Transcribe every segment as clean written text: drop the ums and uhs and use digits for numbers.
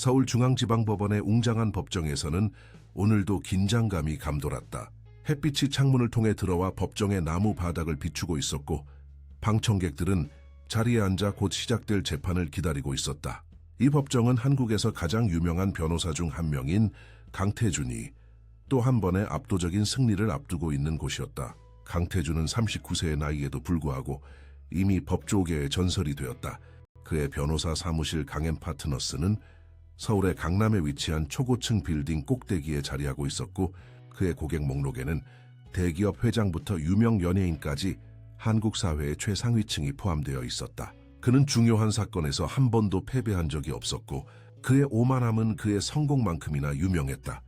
서울중앙지방법원의 웅장한 법정에서는 오늘도 긴장감이 감돌았다. 햇빛이 창문을 통해 들어와 법정의 나무 바닥을 비추고 있었고 방청객들은 자리에 앉아 곧 시작될 재판을 기다리고 있었다. 이 법정은 한국에서 가장 유명한 변호사 중 한 명인 강태준이 또 한 번의 압도적인 승리를 앞두고 있는 곳이었다. 강태준은 39세의 나이에도 불구하고 이미 법조계의 전설이 되었다. 그의 변호사 사무실 강앤파트너스는 서울의 강남에 위치한 초고층 빌딩 꼭대기에 자리하고 있었고 그의 고객 목록에는 대기업 회장부터 유명 연예인까지 한국 사회의 최상위층이 포함되어 있었다. 그는 중요한 사건에서 한 번도 패배한 적이 없었고 그의 오만함은 그의 성공만큼이나 유명했다.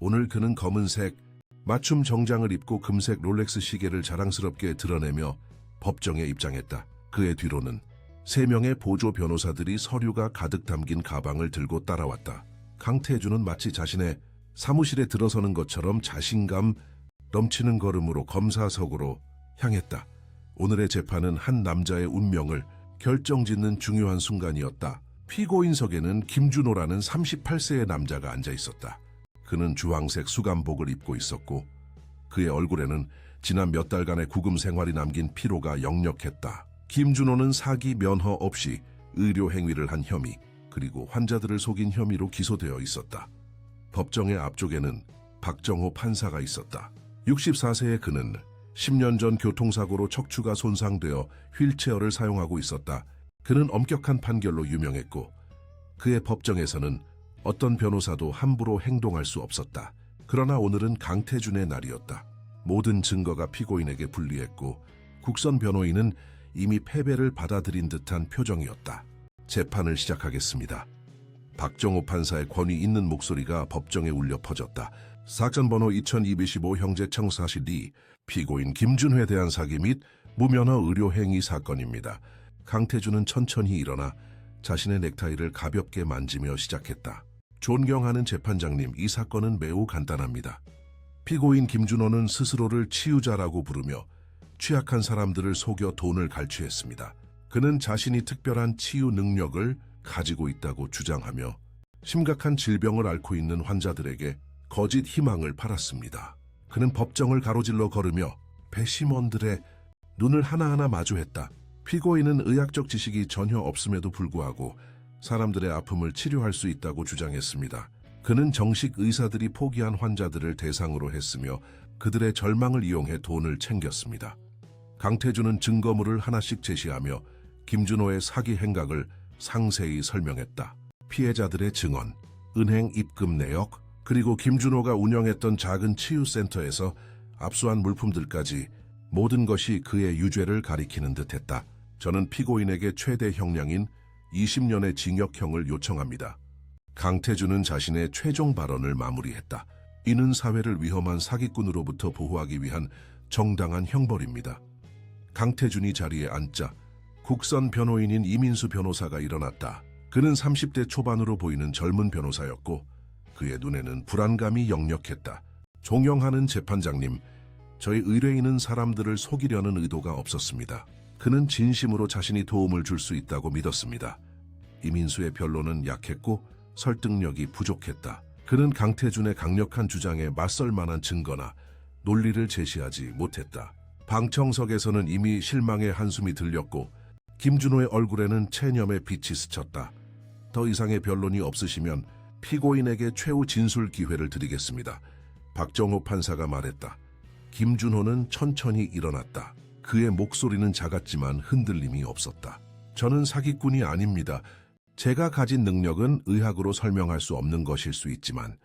오늘 그는 검은색 맞춤 정장을 입고 금색 롤렉스 시계를 자랑스럽게 드러내며 법정에 입장했다. 그의 뒤로는 3명의 보조 변호사들이 서류가 가득 담긴 가방을 들고 따라왔다. 강태준은 마치 자신의 사무실에 들어서는 것처럼 자신감 넘치는 걸음으로 검사석으로 향했다. 오늘의 재판은 한 남자의 운명을 결정짓는 중요한 순간이었다. 피고인석에는 김준호라는 38세의 남자가 앉아 있었다. 그는 주황색 수감복을 입고 있었고 그의 얼굴에는 지난 몇 달간의 구금 생활이 남긴 피로가 역력했다. 김준호는 사기 면허 없이 의료 행위를 한 혐의 그리고 환자들을 속인 혐의로 기소되어 있었다. 법정의 앞쪽에는 박정호 판사가 있었다. 64세의 그는 10년 전 교통사고로 척추가 손상되어 휠체어를 사용하고 있었다. 그는 엄격한 판결로 유명했고 그의 법정에서는 어떤 변호사도 함부로 행동할 수 없었다. 그러나 오늘은 강태준의 날이었다. 모든 증거가 피고인에게 불리했고 국선 변호인은 이미 패배를 받아들인 듯한 표정이었다. 재판을 시작하겠습니다. 박정호 판사의 권위 있는 목소리가 법정에 울려 퍼졌다. 사건 번호 2225 형제청사실 2 피고인 김준호에 대한 사기 및 무면허 의료행위 사건입니다. 강태준은 천천히 일어나 자신의 넥타이를 가볍게 만지며 시작했다. 존경하는 재판장님, 이 사건은 매우 간단합니다. 피고인 김준호는 스스로를 치유자라고 부르며 취약한 사람들을 속여 돈을 갈취했습니다. 그는 자신이 특별한 치유 능력을 가지고 있다고 주장하며 심각한 질병을 앓고 있는 환자들에게 거짓 희망을 팔았습니다. 그는 법정을 가로질러 걸으며 배심원들의 눈을 하나하나 마주했다. 피고인은 의학적 지식이 전혀 없음에도 불구하고 사람들의 아픔을 치료할 수 있다고 주장했습니다. 그는 정식 의사들이 포기한 환자들을 대상으로 했으며 그들의 절망을 이용해 돈을 챙겼습니다. 강태준은 증거물을 하나씩 제시하며 김준호의 사기 행각을 상세히 설명했다. 피해자들의 증언, 은행 입금 내역, 그리고 김준호가 운영했던 작은 치유센터에서 압수한 물품들까지 모든 것이 그의 유죄를 가리키는 듯했다. 저는 피고인에게 최대 형량인 20년의 징역형을 요청합니다. 강태준은 자신의 최종 발언을 마무리했다. 이는 사회를 위험한 사기꾼으로부터 보호하기 위한 정당한 형벌입니다. 강태준이 자리에 앉자 국선 변호인인 이민수 변호사가 일어났다. 그는 30대 초반으로 보이는 젊은 변호사였고 그의 눈에는 불안감이 역력했다. 존경하는 재판장님, 저희 의뢰인은 사람들을 속이려는 의도가 없었습니다. 그는 진심으로 자신이 도움을 줄 수 있다고 믿었습니다. 이민수의 변론은 약했고 설득력이 부족했다. 그는 강태준의 강력한 주장에 맞설 만한 증거나 논리를 제시하지 못했다. 방청석에서는 이미 실망의 한숨이 들렸고 김준호의 얼굴에는 체념의 빛이 스쳤다. 더 이상의 변론이 없으시면 피고인에게 최후 진술 기회를 드리겠습니다. 박정호 판사가 말했다. 김준호는 천천히 일어났다. 그의 목소리는 작았지만 흔들림이 없었다. 저는 사기꾼이 아닙니다. 제가 가진 능력은 의학으로 설명할 수 없는 것일 수 있지만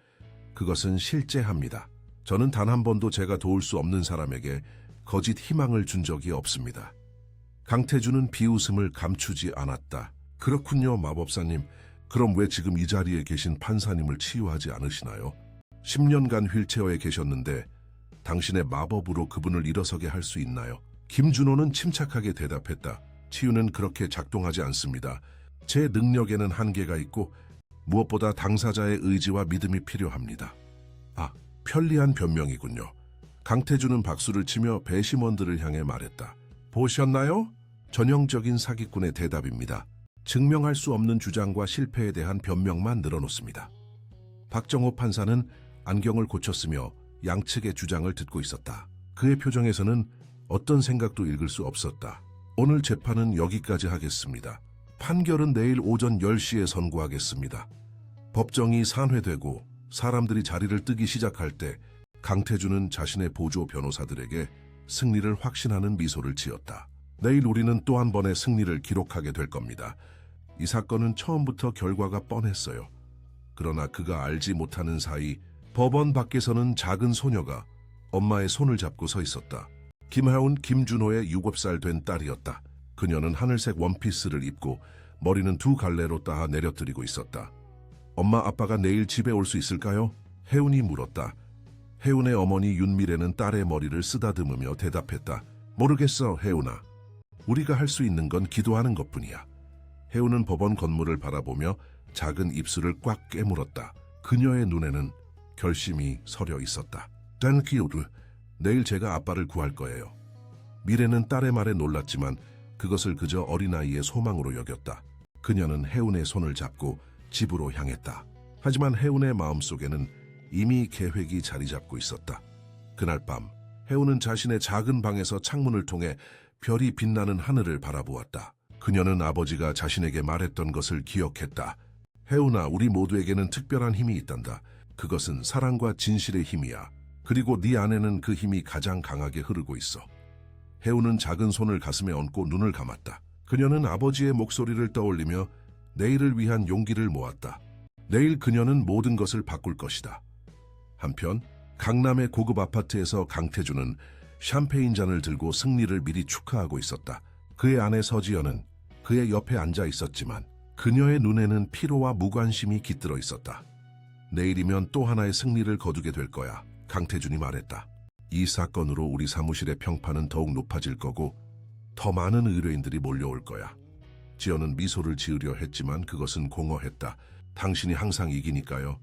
그것은 실제합니다. 저는 단 한 번도 제가 도울 수 없는 사람에게 거짓 희망을 준 적이 없습니다. 강태준은 비웃음을 감추지 않았다. 그렇군요, 마법사님. 그럼 왜 지금 이 자리에 계신 판사님을 치유하지 않으시나요? 10년간 휠체어에 계셨는데 당신의 마법으로 그분을 일어서게 할 수 있나요? 김준호는 침착하게 대답했다. 치유는 그렇게 작동하지 않습니다. 제 능력에는 한계가 있고 무엇보다 당사자의 의지와 믿음이 필요합니다. 아, 편리한 변명이군요. 강태준은 박수를 치며 배심원들을 향해 말했다. 보셨나요? 전형적인 사기꾼의 대답입니다. 증명할 수 없는 주장과 실패에 대한 변명만 늘어놓습니다. 박정호 판사는 안경을 고쳤으며 양측의 주장을 듣고 있었다. 그의 표정에서는 어떤 생각도 읽을 수 없었다. 오늘 재판은 여기까지 하겠습니다. 판결은 내일 오전 10시에 선고하겠습니다. 법정이 산회되고 사람들이 자리를 뜨기 시작할 때 강태준은 자신의 보조 변호사들에게 승리를 확신하는 미소를 지었다. 내일 우리는 또 한 번의 승리를 기록하게 될 겁니다. 이 사건은 처음부터 결과가 뻔했어요. 그러나 그가 알지 못하는 사이 법원 밖에서는 작은 소녀가 엄마의 손을 잡고 서 있었다. 김하운 김준호의 7살 된 딸이었다. 그녀는 하늘색 원피스를 입고 머리는 2갈래로 따아 내려뜨리고 있었다. 엄마, 아빠가 내일 집에 올 수 있을까요? 혜운이 물었다. 혜운의 어머니 윤미래는 딸의 머리를 쓰다듬으며 대답했다. 모르겠어, 혜운아. 우리가 할 수 있는 건 기도하는 것뿐이야. 혜운은 법원 건물을 바라보며 작은 입술을 꽉 깨물었다. 그녀의 눈에는 결심이 서려 있었다. 땡큐, 내일 제가 아빠를 구할 거예요. 미래는 딸의 말에 놀랐지만 그것을 그저 어린아이의 소망으로 여겼다. 그녀는 혜운의 손을 잡고 집으로 향했다. 하지만 혜운의 마음속에는 이미 계획이 자리 잡고 있었다. 그날 밤 혜운은 자신의 작은 방에서 창문을 통해 별이 빛나는 하늘을 바라보았다. 그녀는 아버지가 자신에게 말했던 것을 기억했다. 혜운아, 우리 모두에게는 특별한 힘이 있단다. 그것은 사랑과 진실의 힘이야. 그리고 네 안에는 그 힘이 가장 강하게 흐르고 있어. 혜운은 작은 손을 가슴에 얹고 눈을 감았다. 그녀는 아버지의 목소리를 떠올리며 내일을 위한 용기를 모았다. 내일 그녀는 모든 것을 바꿀 것이다. 한편 강남의 고급 아파트에서 강태준은 샴페인 잔을 들고 승리를 미리 축하하고 있었다. 그의 아내 서지연은 그의 옆에 앉아 있었지만 그녀의 눈에는 피로와 무관심이 깃들어 있었다. 내일이면 또 하나의 승리를 거두게 될 거야, 강태준이 말했다. 이 사건으로 우리 사무실의 평판은 더욱 높아질 거고 더 많은 의뢰인들이 몰려올 거야. 지연은 미소를 지으려 했지만 그것은 공허했다. 당신이 항상 이기니까요.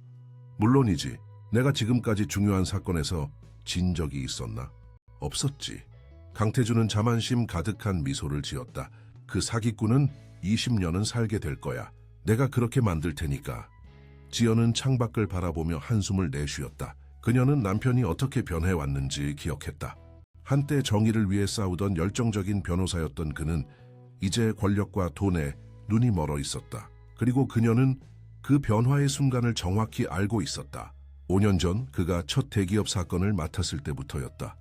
물론이지. 내가 지금까지 중요한 사건에서 진 적이 있었나? 없었지. 강태준은 자만심 가득한 미소를 지었다. 그 사기꾼은 20년은 살게 될 거야. 내가 그렇게 만들 테니까. 지연은 창밖을 바라보며 한숨을 내쉬었다. 그녀는 남편이 어떻게 변해왔는지 기억했다. 한때 정의를 위해 싸우던 열정적인 변호사였던 그는 이제 권력과 돈에 눈이 멀어 있었다. 그리고 그녀는 그 변화의 순간을 정확히 알고 있었다. 5년 전 그가 첫 대기업 사건을 맡았을 때부터였다.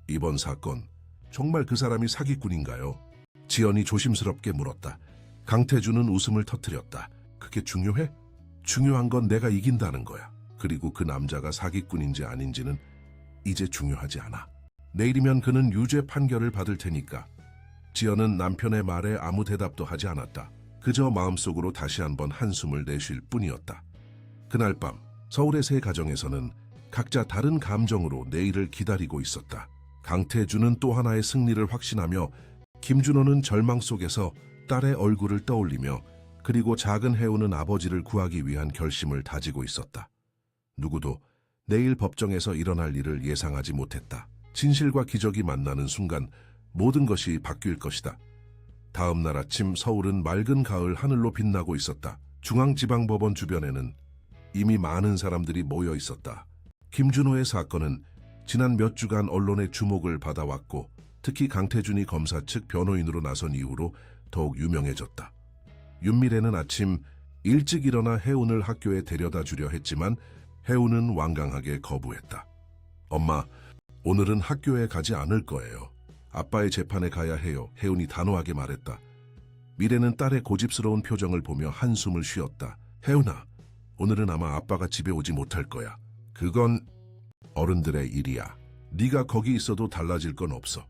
이번 사건, 정말 그 사람이 사기꾼인가요? 지연이 조심스럽게 물었다. 강태준은 웃음을 터뜨렸다. 그게 중요해? 중요한 건 내가 이긴다는 거야. 그리고 그 남자가 사기꾼인지 아닌지는 이제 중요하지 않아. 내일이면 그는 유죄 판결을 받을 테니까. 지연은 남편의 말에 아무 대답도 하지 않았다. 그저 마음속으로 다시 한번 한숨을 내쉴 뿐이었다. 그날 밤 서울의 세 가정에서는 각자 다른 감정으로 내일을 기다리고 있었다. 강태준은 또 하나의 승리를 확신하며 김준호는 절망 속에서 딸의 얼굴을 떠올리며 그리고 작은 혜운은 아버지를 구하기 위한 결심을 다지고 있었다. 누구도 내일 법정에서 일어날 일을 예상하지 못했다. 진실과 기적이 만나는 순간 모든 것이 바뀔 것이다. 다음 날 아침 서울은 맑은 가을 하늘로 빛나고 있었다. 중앙지방법원 주변에는 이미 많은 사람들이 모여 있었다. 김준호의 사건은 지난 몇 주간 언론의 주목을 받아왔고 특히 강태준이 검사 측 변호인으로 나선 이후로 더욱 유명해졌다. 윤미래는 아침 일찍 일어나 혜운을 학교에 데려다 주려 했지만 혜운은 완강하게 거부했다. 엄마, 오늘은 학교에 가지 않을 거예요. 아빠의 재판에 가야 해요. 혜운이 단호하게 말했다. 미래는 딸의 고집스러운 표정을 보며 한숨을 쉬었다. 혜운아, 오늘은 아마 아빠가 집에 오지 못할 거야. 그건 어른들의 일이야. 네가 거기 있어도 달라질 건 없어.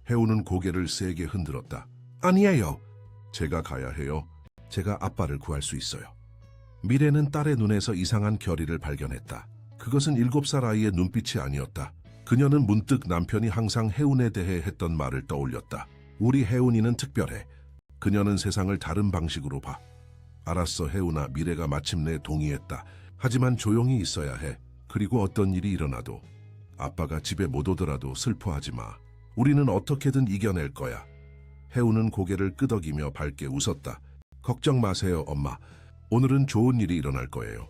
혜운은 고개를 세게 흔들었다. 아니에요. 제가 가야 해요. 제가 아빠를 구할 수 있어요. 미래는 딸의 눈에서 이상한 결의를 발견했다. 그것은 7살 아이의 눈빛이 아니었다. 그녀는 문득 남편이 항상 혜운에 대해 했던 말을 떠올렸다. 우리 혜운이는 특별해. 그녀는 세상을 다른 방식으로 봐. 알았어, 혜운아. 미래가 마침내 동의했다. 하지만 조용히 있어야 해. 그리고 어떤 일이 일어나도 아빠가 집에 못 오더라도 슬퍼하지 마. 우리는 어떻게든 이겨낼 거야. 혜운은 고개를 끄덕이며 밝게 웃었다. 걱정 마세요, 엄마. 오늘은 좋은 일이 일어날 거예요.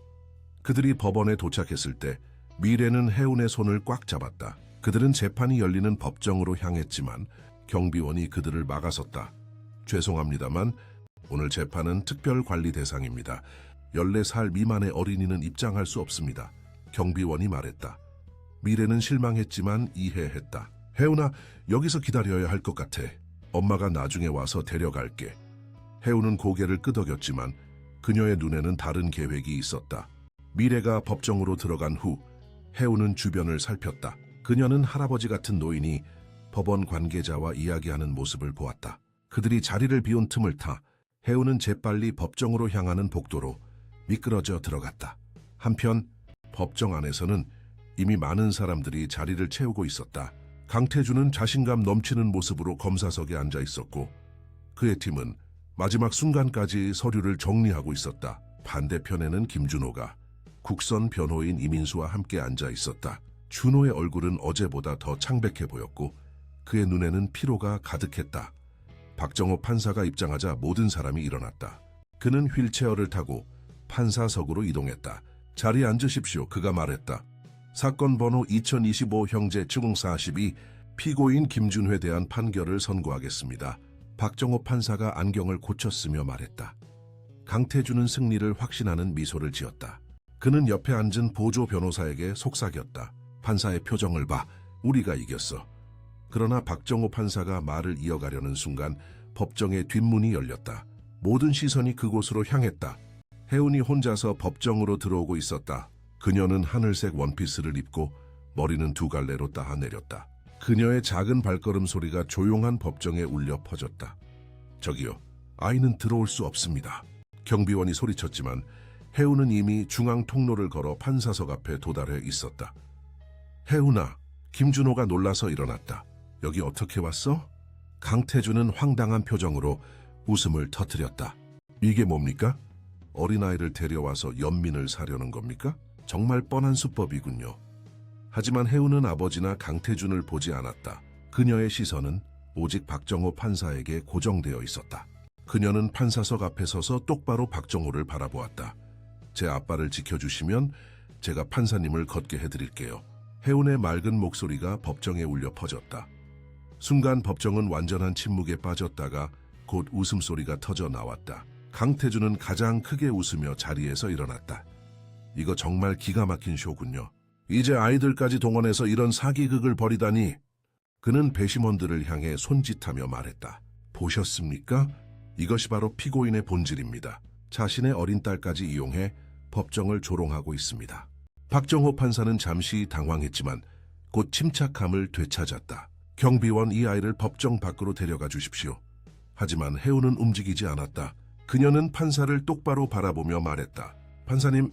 그들이 법원에 도착했을 때 미래는 해운의 손을 꽉 잡았다. 그들은 재판이 열리는 법정으로 향했지만 경비원이 그들을 막아섰다. 죄송합니다만 오늘 재판은 특별 관리 대상입니다. 14살 미만의 어린이는 입장할 수 없습니다. 경비원이 말했다. 미래는 실망했지만 이해했다. 해운아, 여기서 기다려야 할 것 같아. 엄마가 나중에 와서 데려갈게. 해운은 고개를 끄덕였지만 그녀의 눈에는 다른 계획이 있었다. 미래가 법정으로 들어간 후 해운은 주변을 살폈다. 그녀는 할아버지 같은 노인이 법원 관계자와 이야기하는 모습을 보았다. 그들이 자리를 비운 틈을 타 해운은 재빨리 법정으로 향하는 복도로 미끄러져 들어갔다. 한편 법정 안에서는 이미 많은 사람들이 자리를 채우고 있었다. 강태준은 자신감 넘치는 모습으로 검사석에 앉아 있었고 그의 팀은 마지막 순간까지 서류를 정리하고 있었다. 반대편에는 김준호가 국선 변호인 이민수와 함께 앉아 있었다. 준호의 얼굴은 어제보다 더 창백해 보였고 그의 눈에는 피로가 가득했다. 박정호 판사가 입장하자 모든 사람이 일어났다. 그는 휠체어를 타고 판사석으로 이동했다. 자리에 앉으십시오. 그가 말했다. 사건 번호 2025 형제 증 42 피고인 김준회에 대한 판결을 선고하겠습니다. 박정호 판사가 안경을 고쳤으며 말했다. 강태준은 승리를 확신하는 미소를 지었다. 그는 옆에 앉은 보조 변호사에게 속삭였다. 판사의 표정을 봐. 우리가 이겼어. 그러나 박정호 판사가 말을 이어가려는 순간 법정의 뒷문이 열렸다. 모든 시선이 그곳으로 향했다. 해운이 혼자서 법정으로 들어오고 있었다. 그녀는 하늘색 원피스를 입고 머리는 두 갈래로 따하 내렸다. 그녀의 작은 발걸음 소리가 조용한 법정에 울려 퍼졌다. 저기요, 아이는 들어올 수 없습니다. 경비원이 소리쳤지만 해운은 이미 중앙 통로를 걸어 판사석 앞에 도달해 있었다. 해운아, 김준호가 놀라서 일어났다. 여기 어떻게 왔어? 강태준은 황당한 표정으로 웃음을 터뜨렸다. 이게 뭡니까? 어린아이를 데려와서 연민을 사려는 겁니까? 정말 뻔한 수법이군요. 하지만 해운은 아버지나 강태준을 보지 않았다. 그녀의 시선은 오직 박정호 판사에게 고정되어 있었다. 그녀는 판사석 앞에 서서 똑바로 박정호를 바라보았다. 제 아빠를 지켜주시면 제가 판사님을 걷게 해드릴게요. 해운의 맑은 목소리가 법정에 울려 퍼졌다. 순간 법정은 완전한 침묵에 빠졌다가 곧 웃음소리가 터져 나왔다. 강태준은 가장 크게 웃으며 자리에서 일어났다. 이거 정말 기가 막힌 쇼군요. 이제 아이들까지 동원해서 이런 사기극을 벌이다니. 그는 배심원들을 향해 손짓하며 말했다. 보셨습니까? 이것이 바로 피고인의 본질입니다. 자신의 어린 딸까지 이용해 법정을 조롱하고 있습니다. 박정호 판사는 잠시 당황했지만 곧 침착함을 되찾았다. 경비원, 이 아이를 법정 밖으로 데려가 주십시오. 하지만 해운은 움직이지 않았다. 그녀는 판사를 똑바로 바라보며 말했다. 판사님,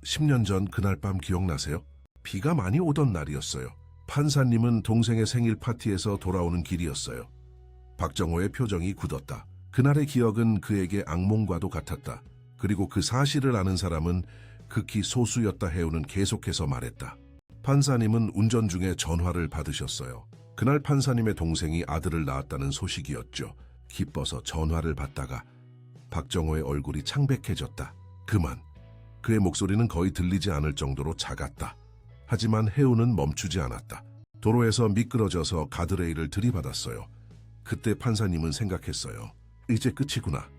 10년 전 그날 밤 기억나세요? 비가 많이 오던 날이었어요. 판사님은 동생의 생일 파티에서 돌아오는 길이었어요. 박정호의 표정이 굳었다. 그날의 기억은 그에게 악몽과도 같았다. 그리고 그 사실을 아는 사람은 극히 소수였다. 해운은 계속해서 말했다. 판사님은 운전 중에 전화를 받으셨어요. 그날 판사님의 동생이 아들을 낳았다는 소식이었죠. 기뻐서 전화를 받다가 박정호의 얼굴이 창백해졌다. 그만. 그의 목소리는 거의 들리지 않을 정도로 작았다. 하지만 해운은 멈추지 않았다. 도로에서 미끄러져서 가드레일을 들이받았어요. 그때 판사님은 생각했어요. 이제 끝이구나.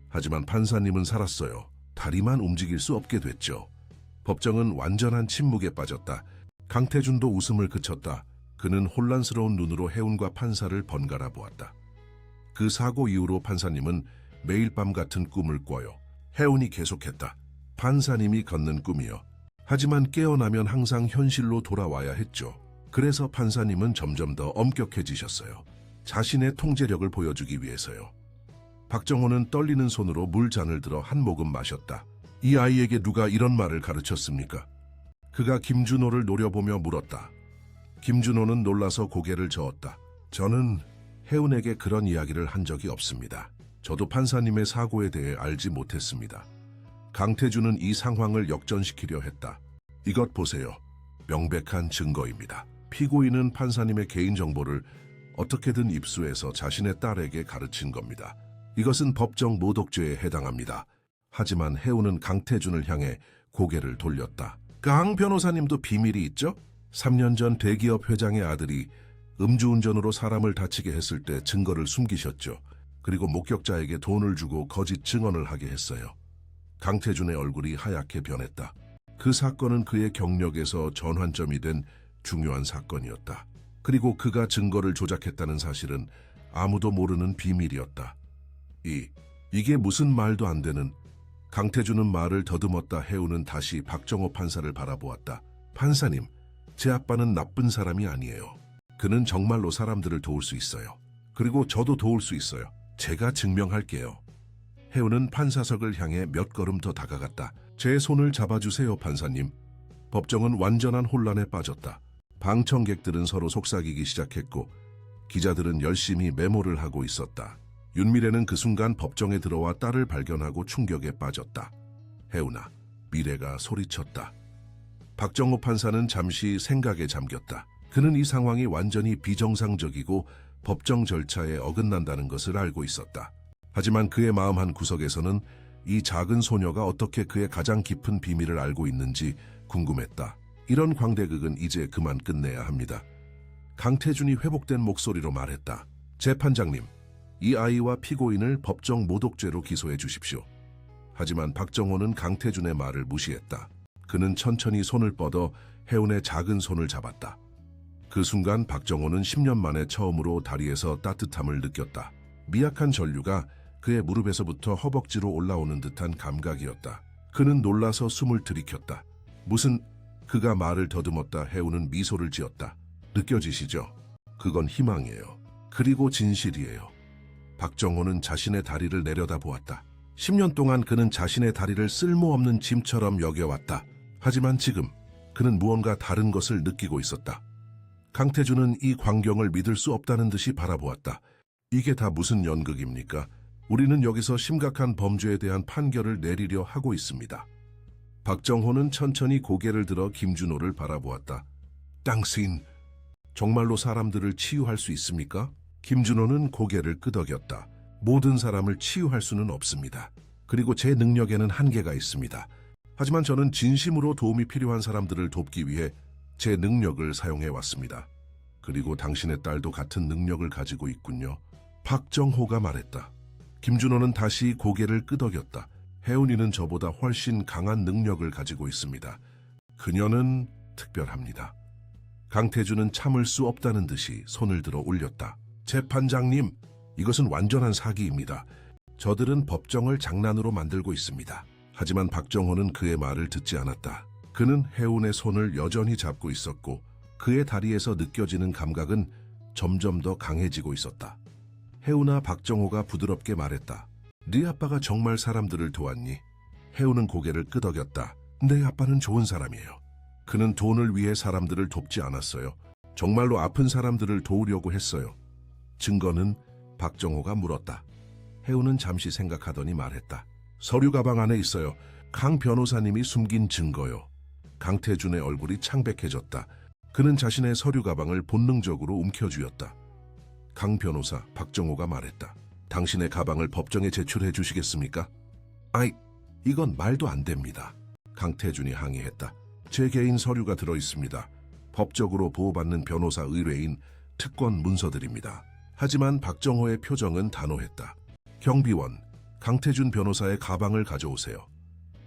하지만 판사님은 살았어요. 다리만 움직일 수 없게 됐죠. 법정은 완전한 침묵에 빠졌다. 강태준도 웃음을 그쳤다. 그는 혼란스러운 눈으로 해운과 판사를 번갈아 보았다. 그 사고 이후로 판사님은 매일 밤 같은 꿈을 꿔요. 해운이 계속했다. 판사님이 걷는 꿈이요. 하지만 깨어나면 항상 현실로 돌아와야 했죠. 그래서 판사님은 점점 더 엄격해지셨어요. 자신의 통제력을 보여주기 위해서요. 박정호는 떨리는 손으로 물잔을 들어 한 모금 마셨다. 이 아이에게 누가 이런 말을 가르쳤습니까? 그가 김준호를 노려보며 물었다. 김준호는 놀라서 고개를 저었다. 저는 해운에게 그런 이야기를 한 적이 없습니다. 저도 판사님의 사고에 대해 알지 못했습니다. 강태준은 이 상황을 역전시키려 했다. 이것 보세요. 명백한 증거입니다. 피고인은 판사님의 개인정보를 어떻게든 입수해서 자신의 딸에게 가르친 겁니다. 이것은 법정 모독죄에 해당합니다. 하지만 해우는 강태준을 향해 고개를 돌렸다. 강 변호사님도 비밀이 있죠? 3년 전 대기업 회장의 아들이 음주운전으로 사람을 다치게 했을 때 증거를 숨기셨죠. 그리고 목격자에게 돈을 주고 거짓 증언을 하게 했어요. 강태준의 얼굴이 하얗게 변했다. 그 사건은 그의 경력에서 전환점이 된 중요한 사건이었다. 그리고 그가 증거를 조작했다는 사실은 아무도 모르는 비밀이었다. 이게 무슨 말도 안 되는. 강태준은 말을 더듬었다. 해우는 다시 박정호 판사를 바라보았다. 판사님, 제 아빠는 나쁜 사람이 아니에요. 그는 정말로 사람들을 도울 수 있어요. 그리고 저도 도울 수 있어요. 제가 증명할게요. 해우는 판사석을 향해 몇 걸음 더 다가갔다. 제 손을 잡아주세요, 판사님. 법정은 완전한 혼란에 빠졌다. 방청객들은 서로 속삭이기 시작했고 기자들은 열심히 메모를 하고 있었다. 윤미래는 그 순간 법정에 들어와 딸을 발견하고 충격에 빠졌다. 해우나, 미래가 소리쳤다. 박정호 판사는 잠시 생각에 잠겼다. 그는 이 상황이 완전히 비정상적이고 법정 절차에 어긋난다는 것을 알고 있었다. 하지만 그의 마음 한 구석에서는 이 작은 소녀가 어떻게 그의 가장 깊은 비밀을 알고 있는지 궁금했다. 이런 광대극은 이제 그만 끝내야 합니다. 강태준이 회복된 목소리로 말했다. 재판장님, 이 아이와 피고인을 법정 모독죄로 기소해 주십시오. 하지만 박정호는 강태준의 말을 무시했다. 그는 천천히 손을 뻗어 해운의 작은 손을 잡았다. 그 순간 박정호는 10년 만에 처음으로 다리에서 따뜻함을 느꼈다. 미약한 전류가 그의 무릎에서부터 허벅지로 올라오는 듯한 감각이었다. 그는 놀라서 숨을 들이켰다. 그가 말을 더듬었다. 해우는 미소를 지었다. 느껴지시죠? 그건 희망이에요. 그리고 진실이에요. 박정호는 자신의 다리를 내려다보았다. 10년 동안 그는 자신의 다리를 쓸모없는 짐처럼 여겨왔다. 하지만 지금 그는 무언가 다른 것을 느끼고 있었다. 강태준은 이 광경을 믿을 수 없다는 듯이 바라보았다. 이게 다 무슨 연극입니까? 우리는 여기서 심각한 범죄에 대한 판결을 내리려 하고 있습니다. 박정호는 천천히 고개를 들어 김준호를 바라보았다. 당신, 정말로 사람들을 치유할 수 있습니까? 김준호는 고개를 끄덕였다. 모든 사람을 치유할 수는 없습니다. 그리고 제 능력에는 한계가 있습니다. 하지만 저는 진심으로 도움이 필요한 사람들을 돕기 위해 제 능력을 사용해 왔습니다. 그리고 당신의 딸도 같은 능력을 가지고 있군요. 박정호가 말했다. 김준호는 다시 고개를 끄덕였다. 혜운이는 저보다 훨씬 강한 능력을 가지고 있습니다. 그녀는 특별합니다. 강태준은 참을 수 없다는 듯이 손을 들어 올렸다. 재판장님, 이것은 완전한 사기입니다. 저들은 법정을 장난으로 만들고 있습니다. 하지만 박정호는 그의 말을 듣지 않았다. 그는 혜운의 손을 여전히 잡고 있었고 그의 다리에서 느껴지는 감각은 점점 더 강해지고 있었다. 혜운아, 박정호가 부드럽게 말했다. 네 아빠가 정말 사람들을 도왔니? 혜운은 고개를 끄덕였다. 내 아빠는 좋은 사람이에요. 그는 돈을 위해 사람들을 돕지 않았어요. 정말로 아픈 사람들을 도우려고 했어요. 증거는? 박정호가 물었다. 혜운은 잠시 생각하더니 말했다. 서류 가방 안에 있어요. 강 변호사님이 숨긴 증거요. 강태준의 얼굴이 창백해졌다. 그는 자신의 서류 가방을 본능적으로 움켜쥐었다. 강 변호사, 박정호가 말했다. 당신의 가방을 법정에 제출해 주시겠습니까? 이건 말도 안 됩니다. 강태준이 항의했다. 제 개인 서류가 들어있습니다. 법적으로 보호받는 변호사 의뢰인 특권 문서들입니다. 하지만 박정호의 표정은 단호했다. 경비원, 강태준 변호사의 가방을 가져오세요.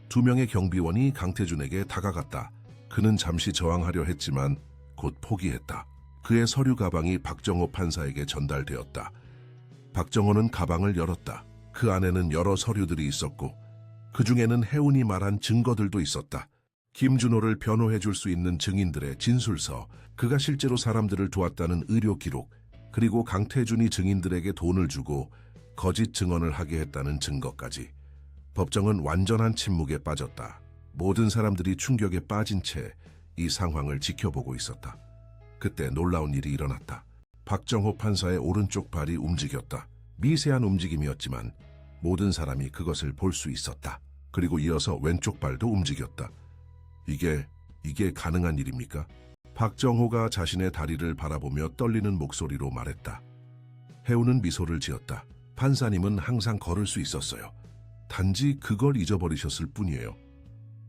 2명의 경비원이 강태준에게 다가갔다. 그는 잠시 저항하려 했지만 곧 포기했다. 그의 서류 가방이 박정호 판사에게 전달되었다. 박정호는 가방을 열었다. 그 안에는 여러 서류들이 있었고 그 중에는 혜운이 말한 증거들도 있었다. 김준호를 변호해 줄 수 있는 증인들의 진술서, 그가 실제로 사람들을 도왔다는 의료 기록, 그리고 강태준이 증인들에게 돈을 주고 거짓 증언을 하게 했다는 증거까지. 법정은 완전한 침묵에 빠졌다. 모든 사람들이 충격에 빠진 채 이 상황을 지켜보고 있었다. 그때 놀라운 일이 일어났다. 박정호 판사의 오른쪽 발이 움직였다. 미세한 움직임이었지만 모든 사람이 그것을 볼 수 있었다. 그리고 이어서 왼쪽 발도 움직였다. 이게 가능한 일입니까? 박정호가 자신의 다리를 바라보며 떨리는 목소리로 말했다. 혜운은 미소를 지었다. 판사님은 항상 걸을 수 있었어요. 단지 그걸 잊어버리셨을 뿐이에요.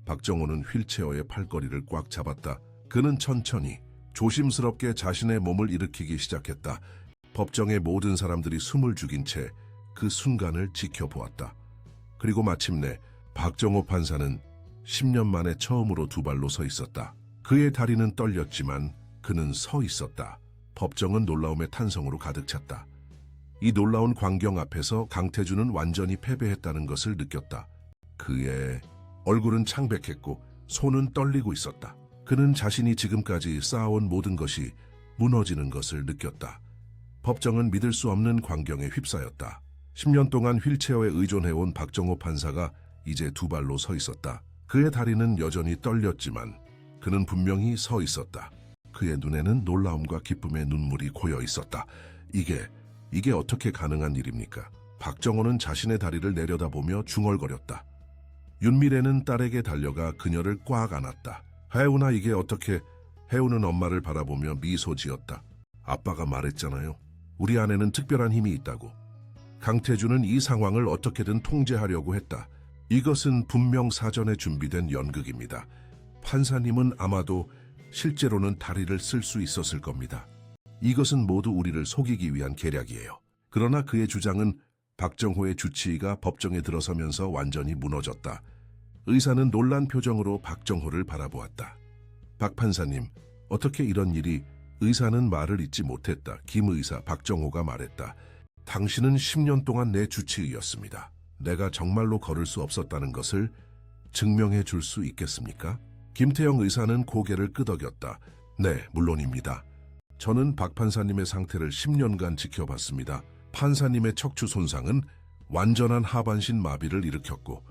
박정호는 휠체어의 팔걸이를 꽉 잡았다. 그는 천천히 조심스럽게 자신의 몸을 일으키기 시작했다. 법정의 모든 사람들이 숨을 죽인 채 그 순간을 지켜보았다. 그리고 마침내 박정호 판사는 10년 만에 처음으로 두 발로 서 있었다. 그의 다리는 떨렸지만 그는 서 있었다. 법정은 놀라움의 탄성으로 가득 찼다. 이 놀라운 광경 앞에서 강태준은 완전히 패배했다는 것을 느꼈다. 그의 얼굴은 창백했고 손은 떨리고 있었다. 그는 자신이 지금까지 쌓아온 모든 것이 무너지는 것을 느꼈다. 법정은 믿을 수 없는 광경에 휩싸였다. 10년 동안 휠체어에 의존해온 박정호 판사가 이제 두 발로 서 있었다. 그의 다리는 여전히 떨렸지만 그는 분명히 서 있었다. 그의 눈에는 놀라움과 기쁨의 눈물이 고여 있었다. 이게 어떻게 가능한 일입니까? 박정호는 자신의 다리를 내려다보며 중얼거렸다. 윤미래는 딸에게 달려가 그녀를 꽉 안았다. 혜훈아, 이게 어떻게... 혜훈은 엄마를 바라보며 미소 지었다. 아빠가 말했잖아요. 우리 안에는 특별한 힘이 있다고. 강태준은 이 상황을 어떻게든 통제하려고 했다. 이것은 분명 사전에 준비된 연극입니다. 판사님은 아마도 실제로는 다리를 쓸 수 있었을 겁니다. 이것은 모두 우리를 속이기 위한 계략이에요. 그러나 그의 주장은 박정호의 주치의가 법정에 들어서면서 완전히 무너졌다. 의사는 놀란 표정으로 박정호를 바라보았다. 박 판사님, 어떻게 이런 일이... 의사는 말을 잇지 못했다. 김 의사, 박정호가 말했다. 당신은 10년 동안 내 주치의였습니다. 내가 정말로 걸을 수 없었다는 것을 증명해 줄 수 있겠습니까? 김태영 의사는 고개를 끄덕였다. 네, 물론입니다. 저는 박 판사님의 상태를 10년간 지켜봤습니다. 판사님의 척추 손상은 완전한 하반신 마비를 일으켰고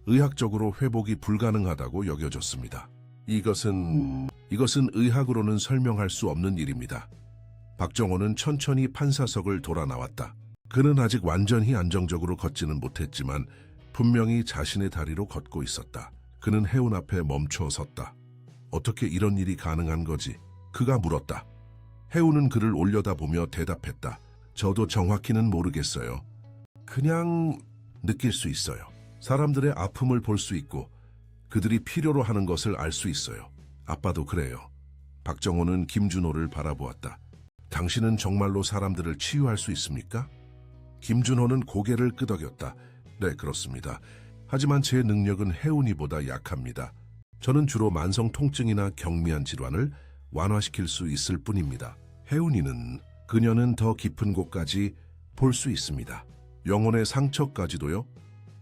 의학적으로 회복이 불가능하다고 여겨졌습니다. 이것은 의학으로는 설명할 수 없는 일입니다. 박정호는 천천히 판사석을 돌아 나왔다. 그는 아직 완전히 안정적으로 걷지는 못했지만 분명히 자신의 다리로 걷고 있었다. 그는 혜운 앞에 멈춰 섰다. 어떻게 이런 일이 가능한 거지? 그가 물었다. 혜운은 그를 올려다보며 대답했다. 저도 정확히는 모르겠어요. 그냥 느낄 수 있어요. 사람들의 아픔을 볼 수 있고 그들이 필요로 하는 것을 알 수 있어요. 아빠도 그래요. 박정호는 김준호를 바라보았다. 당신은 정말로 사람들을 치유할 수 있습니까? 김준호는 고개를 끄덕였다. 네, 그렇습니다. 하지만 제 능력은 혜운이보다 약합니다. 저는 주로 만성 통증이나 경미한 질환을 완화시킬 수 있을 뿐입니다. 혜운이는 그녀는 더 깊은 곳까지 볼 수 있습니다. 영혼의 상처까지도요?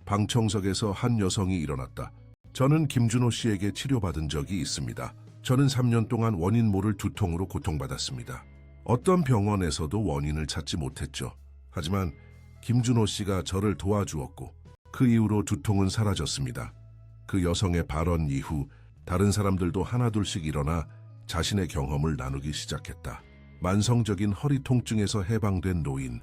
방청석에서 한 여성이 일어났다. 저는 김준호 씨에게 치료받은 적이 있습니다. 저는 3년 동안 원인 모를 두통으로 고통받았습니다. 어떤 병원에서도 원인을 찾지 못했죠. 하지만 김준호 씨가 저를 도와주었고 그 이후로 두통은 사라졌습니다. 그 여성의 발언 이후 다른 사람들도 하나둘씩 일어나 자신의 경험을 나누기 시작했다. 만성적인 허리 통증에서 해방된 노인,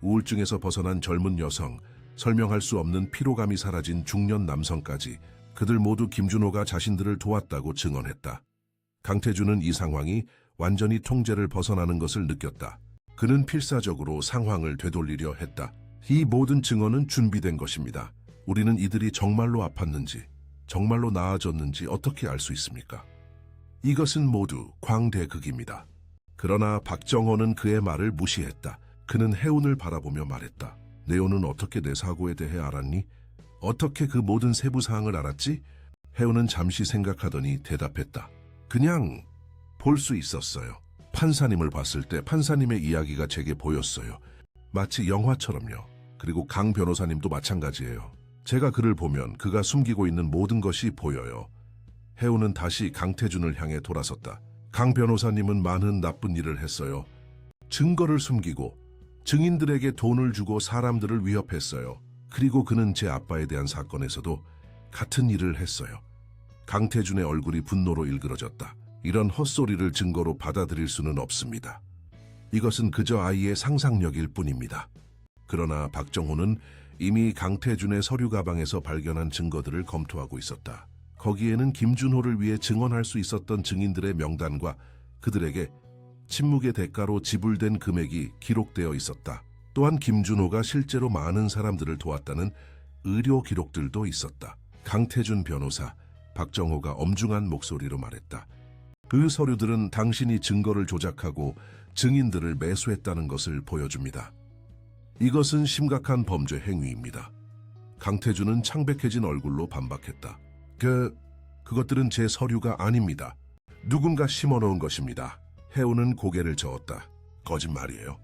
우울증에서 벗어난 젊은 여성, 설명할 수 없는 피로감이 사라진 중년 남성까지 그들 모두 김준호가 자신들을 도왔다고 증언했다. 강태준은 이 상황이 완전히 통제를 벗어나는 것을 느꼈다. 그는 필사적으로 상황을 되돌리려 했다. 이 모든 증언은 준비된 것입니다. 우리는 이들이 정말로 아팠는지, 정말로 나아졌는지 어떻게 알 수 있습니까? 이것은 모두 광대극입니다. 그러나 박정호는 그의 말을 무시했다. 그는 혜운을 바라보며 말했다. 네오는 어떻게 내 사고에 대해 알았니? 어떻게 그 모든 세부 사항을 알았지? 혜운은 잠시 생각하더니 대답했다. 그냥 볼 수 있었어요. 판사님을 봤을 때 판사님의 이야기가 제게 보였어요. 마치 영화처럼요. 그리고 강 변호사님도 마찬가지예요. 제가 그를 보면 그가 숨기고 있는 모든 것이 보여요. 혜운은 다시 강태준을 향해 돌아섰다. 강 변호사님은 많은 나쁜 일을 했어요. 증거를 숨기고 증인들에게 돈을 주고 사람들을 위협했어요. 그리고 그는 제 아빠에 대한 사건에서도 같은 일을 했어요. 강태준의 얼굴이 분노로 일그러졌다. 이런 헛소리를 증거로 받아들일 수는 없습니다. 이것은 그저 아이의 상상력일 뿐입니다. 그러나 박정호는 이미 강태준의 서류 가방에서 발견한 증거들을 검토하고 있었다. 거기에는 김준호를 위해 증언할 수 있었던 증인들의 명단과 그들에게 침묵의 대가로 지불된 금액이 기록되어 있었다. 또한 김준호가 실제로 많은 사람들을 도왔다는 의료 기록들도 있었다. 강태준 변호사, 박정호가 엄중한 목소리로 말했다. 그 서류들은 당신이 증거를 조작하고 증인들을 매수했다는 것을 보여줍니다. 이것은 심각한 범죄 행위입니다. 강태준은 창백해진 얼굴로 반박했다. 그것들은 제 서류가 아닙니다. 누군가 심어놓은 것입니다. 해운은 고개를 저었다. 거짓말이에요.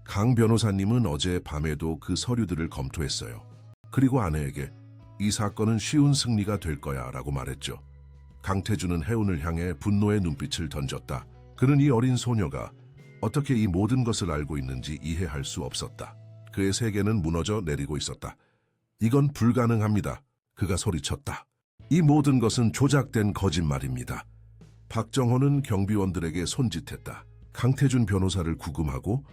강 변호사님은 어제 밤에도 그 서류들을 검토했어요. 그리고 아내에게 이 사건은 쉬운 승리가 될 거야 라고 말했죠. 강태준은 해운을 향해 분노의 눈빛을 던졌다. 그는 이 어린 소녀가 어떻게 이 모든 것을 알고 있는지 이해할 수 없었다. 그의 세계는 무너져 내리고 있었다. 이건 불가능합니다. 그가 소리쳤다. 이 모든 것은 조작된 거짓말입니다. 박정호는 경비원들에게 손짓했다. 강태준 변호사를 구금하고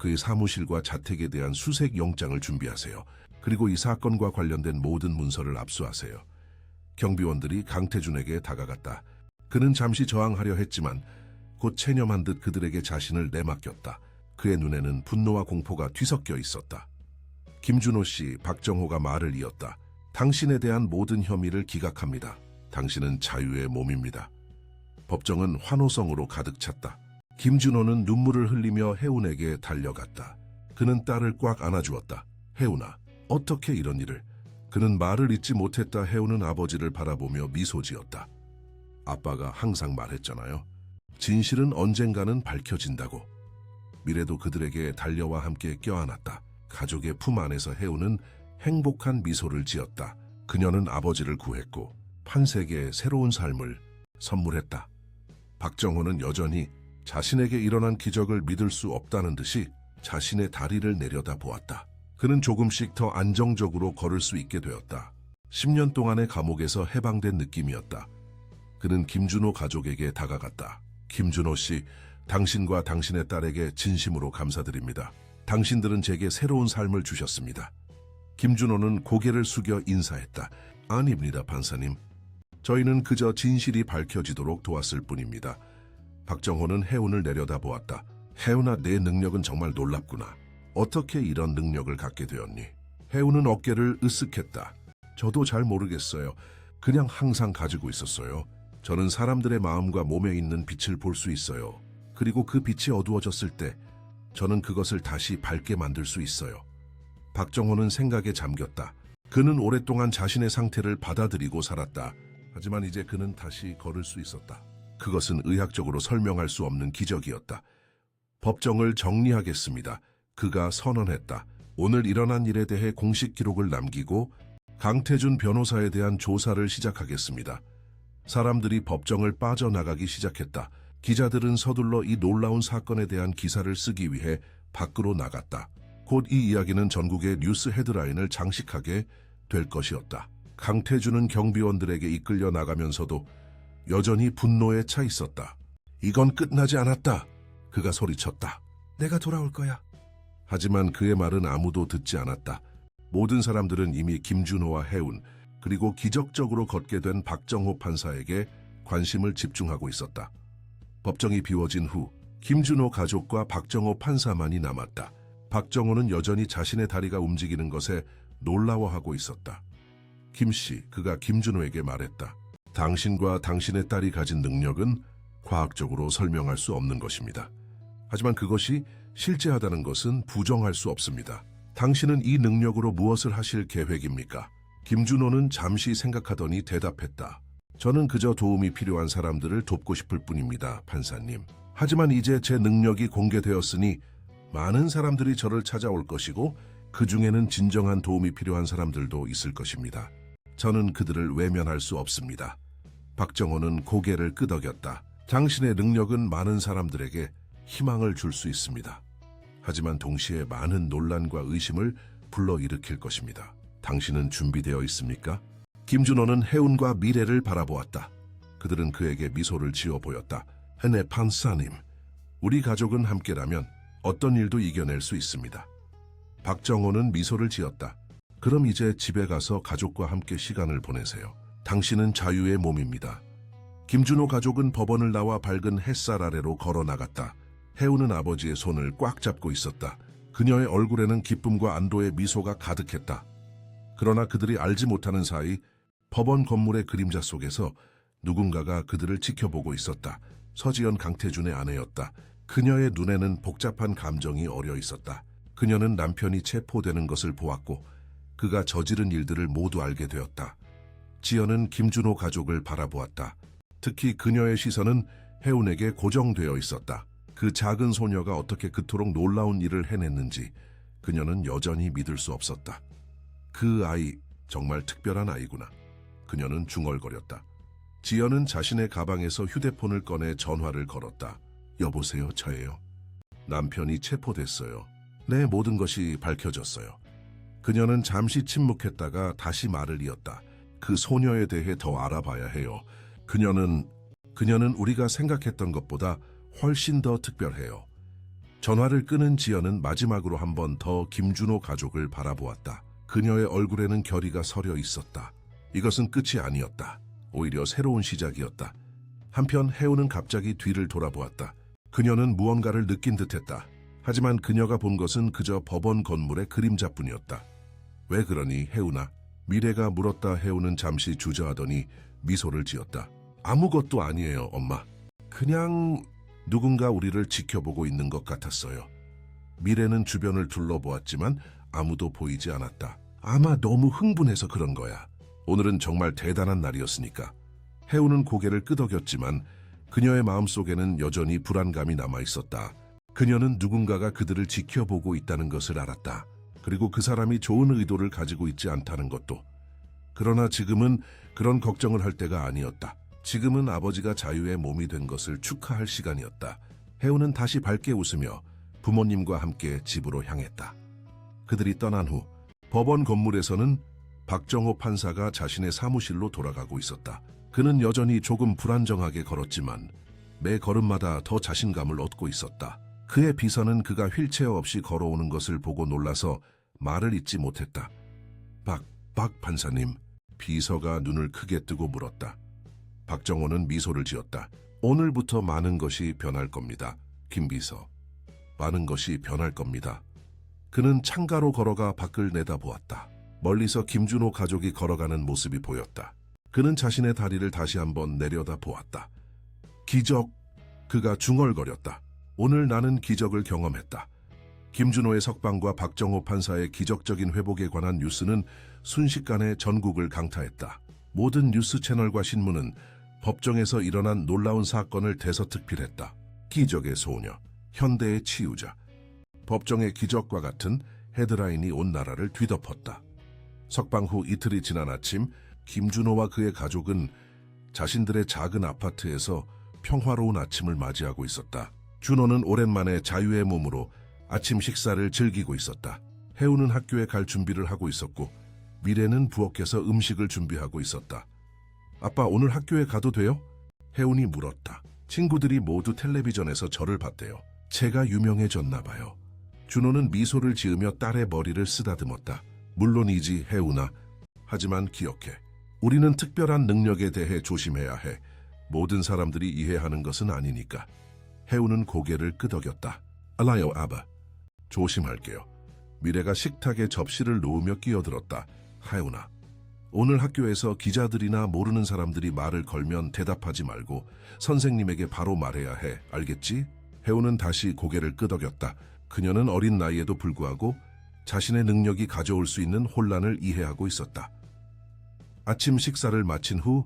그의 사무실과 자택에 대한 수색 영장을 준비하세요. 그리고 이 사건과 관련된 모든 문서를 압수하세요. 경비원들이 강태준에게 다가갔다. 그는 잠시 저항하려 했지만 곧 체념한 듯 그들에게 자신을 내맡겼다. 그의 눈에는 분노와 공포가 뒤섞여 있었다. 김준호 씨, 박정호가 말을 이었다. 당신에 대한 모든 혐의를 기각합니다. 당신은 자유의 몸입니다. 법정은 환호성으로 가득 찼다. 김준호는 눈물을 흘리며 해운에게 달려갔다. 그는 딸을 꽉 안아주었다. 해운아, 어떻게 이런 일을? 그는 말을 잇지 못했다. 해운은 아버지를 바라보며 미소 지었다. 아빠가 항상 말했잖아요. 진실은 언젠가는 밝혀진다고. 미래도 그들에게 달려와 함께 껴안았다. 가족의 품 안에서 해운은 행복한 미소를 지었다. 그녀는 아버지를 구했고 판세계의 새로운 삶을 선물했다. 박정호는 여전히 자신에게 일어난 기적을 믿을 수 없다는 듯이 자신의 다리를 내려다 보았다. 그는 조금씩 더 안정적으로 걸을 수 있게 되었다. 10년 동안의 감옥에서 해방된 느낌이었다. 그는 김준호 가족에게 다가갔다. 김준호 씨, 당신과 당신의 딸에게 진심으로 감사드립니다. 당신들은 제게 새로운 삶을 주셨습니다. 김준호는 고개를 숙여 인사했다. 아닙니다, 판사님. 저희는 그저 진실이 밝혀지도록 도왔을 뿐입니다. 박정호는 해운을 내려다보았다. 해운아, 내 능력은 정말 놀랍구나. 어떻게 이런 능력을 갖게 되었니? 해운은 어깨를 으쓱했다. 저도 잘 모르겠어요. 그냥 항상 가지고 있었어요. 저는 사람들의 마음과 몸에 있는 빛을 볼 수 있어요. 그리고 그 빛이 어두워졌을 때 저는 그것을 다시 밝게 만들 수 있어요. 박정호는 생각에 잠겼다. 그는 오랫동안 자신의 상태를 받아들이고 살았다. 하지만 이제 그는 다시 걸을 수 있었다. 그것은 의학적으로 설명할 수 없는 기적이었다. 법정을 정리하겠습니다. 그가 선언했다. 오늘 일어난 일에 대해 공식 기록을 남기고 강태준 변호사에 대한 조사를 시작하겠습니다. 사람들이 법정을 빠져나가기 시작했다. 기자들은 서둘러 이 놀라운 사건에 대한 기사를 쓰기 위해 밖으로 나갔다. 곧 이 이야기는 전국의 뉴스 헤드라인을 장식하게 될 것이었다. 강태준은 경비원들에게 이끌려 나가면서도 여전히 분노에 차 있었다. 이건 끝나지 않았다. 그가 소리쳤다. 내가 돌아올 거야. 하지만 그의 말은 아무도 듣지 않았다. 모든 사람들은 이미 김준호와 해운, 그리고 기적적으로 걷게 된 박정호 판사에게 관심을 집중하고 있었다. 법정이 비워진 후 김준호 가족과 박정호 판사만이 남았다. 박정호는 여전히 자신의 다리가 움직이는 것에 놀라워하고 있었다. 김 씨, 그가 김준호에게 말했다. 당신과 당신의 딸이 가진 능력은 과학적으로 설명할 수 없는 것입니다. 하지만 그것이 실제하다는 것은 부정할 수 없습니다. 당신은 이 능력으로 무엇을 하실 계획입니까? 김준호는 잠시 생각하더니 대답했다. 저는 그저 도움이 필요한 사람들을 돕고 싶을 뿐입니다, 판사님. 하지만 이제 제 능력이 공개되었으니 많은 사람들이 저를 찾아올 것이고 그 중에는 진정한 도움이 필요한 사람들도 있을 것입니다. 저는 그들을 외면할 수 없습니다. 박정호는 고개를 끄덕였다. 당신의 능력은 많은 사람들에게 희망을 줄 수 있습니다. 하지만 동시에 많은 논란과 의심을 불러일으킬 것입니다. 당신은 준비되어 있습니까? 김준호는 해운과 미래를 바라보았다. 그들은 그에게 미소를 지어 보였다. 네, 판사님. 우리 가족은 함께라면 어떤 일도 이겨낼 수 있습니다. 박정호는 미소를 지었다. 그럼 이제 집에 가서 가족과 함께 시간을 보내세요. 당신은 자유의 몸입니다. 김준호 가족은 법원을 나와 밝은 햇살 아래로 걸어 나갔다. 해운은 아버지의 손을 꽉 잡고 있었다. 그녀의 얼굴에는 기쁨과 안도의 미소가 가득했다. 그러나 그들이 알지 못하는 사이 법원 건물의 그림자 속에서 누군가가 그들을 지켜보고 있었다. 서지연 강태준의 아내였다. 그녀의 눈에는 복잡한 감정이 어려 있었다. 그녀는 남편이 체포되는 것을 보았고 그가 저지른 일들을 모두 알게 되었다. 지연은 김준호 가족을 바라보았다. 특히 그녀의 시선은 혜운에게 고정되어 있었다. 그 작은 소녀가 어떻게 그토록 놀라운 일을 해냈는지 그녀는 여전히 믿을 수 없었다. 그 아이 정말 특별한 아이구나. 그녀는 중얼거렸다. 지연은 자신의 가방에서 휴대폰을 꺼내 전화를 걸었다. 여보세요, 저예요. 남편이 체포됐어요. 내 모든 것이 밝혀졌어요. 그녀는 잠시 침묵했다가 다시 말을 이었다. 그 소녀에 대해 더 알아봐야 해요. 그녀는 우리가 생각했던 것보다 훨씬 더 특별해요. 전화를 끊은 지연은 마지막으로 한 번 더 김준호 가족을 바라보았다. 그녀의 얼굴에는 결의가 서려 있었다. 이것은 끝이 아니었다. 오히려 새로운 시작이었다. 한편 혜우는 갑자기 뒤를 돌아보았다. 그녀는 무언가를 느낀 듯했다. 하지만 그녀가 본 것은 그저 법원 건물의 그림자뿐이었다. 왜 그러니, 혜우나? 미래가 물었다. 혜우는 잠시 주저하더니 미소를 지었다. 아무것도 아니에요, 엄마. 그냥 누군가 우리를 지켜보고 있는 것 같았어요. 미래는 주변을 둘러보았지만 아무도 보이지 않았다. 아마 너무 흥분해서 그런 거야. 오늘은 정말 대단한 날이었으니까. 혜우는 고개를 끄덕였지만 그녀의 마음속에는 여전히 불안감이 남아있었다. 그녀는 누군가가 그들을 지켜보고 있다는 것을 알았다. 그리고 그 사람이 좋은 의도를 가지고 있지 않다는 것도. 그러나 지금은 그런 걱정을 할 때가 아니었다. 지금은 아버지가 자유의 몸이 된 것을 축하할 시간이었다. 혜우는 다시 밝게 웃으며 부모님과 함께 집으로 향했다. 그들이 떠난 후 법원 건물에서는 박정호 판사가 자신의 사무실로 돌아가고 있었다. 그는 여전히 조금 불안정하게 걸었지만 매 걸음마다 더 자신감을 얻고 있었다. 그의 비서는 그가 휠체어 없이 걸어오는 것을 보고 놀라서 말을 잇지 못했다. 박 판사님. 비서가 눈을 크게 뜨고 물었다. 박정호는 미소를 지었다. 오늘부터 많은 것이 변할 겁니다. 김 비서. 많은 것이 변할 겁니다. 그는 창가로 걸어가 밖을 내다보았다. 멀리서 김준호 가족이 걸어가는 모습이 보였다. 그는 자신의 다리를 다시 한번 내려다 보았다. 기적! 그가 중얼거렸다. 오늘 나는 기적을 경험했다. 김준호의 석방과 박정호 판사의 기적적인 회복에 관한 뉴스는 순식간에 전국을 강타했다. 모든 뉴스 채널과 신문은 법정에서 일어난 놀라운 사건을 대서특필했다. 기적의 소녀, 현대의 치유자. 법정의 기적과 같은 헤드라인이 온 나라를 뒤덮었다. 석방 후 이틀이 지난 아침, 김준호와 그의 가족은 자신들의 작은 아파트에서 평화로운 아침을 맞이하고 있었다. 준호는 오랜만에 자유의 몸으로 아침 식사를 즐기고 있었다. 혜우는 학교에 갈 준비를 하고 있었고 미래는 부엌에서 음식을 준비하고 있었다. 아빠, 오늘 학교에 가도 돼요? 혜운이 물었다. 친구들이 모두 텔레비전에서 저를 봤대요. 제가 유명해졌나 봐요. 준호는 미소를 지으며 딸의 머리를 쓰다듬었다. 물론이지, 혜운아. 하지만 기억해. 우리는 특별한 능력에 대해 조심해야 해. 모든 사람들이 이해하는 것은 아니니까. 혜운은 고개를 끄덕였다. 알아요, 아바. 조심할게요. 미래가 식탁에 접시를 놓으며 끼어들었다. 혜운아. 오늘 학교에서 기자들이나 모르는 사람들이 말을 걸면 대답하지 말고 선생님에게 바로 말해야 해. 알겠지? 혜운은 다시 고개를 끄덕였다. 그녀는 어린 나이에도 불구하고 자신의 능력이 가져올 수 있는 혼란을 이해하고 있었다. 아침 식사를 마친 후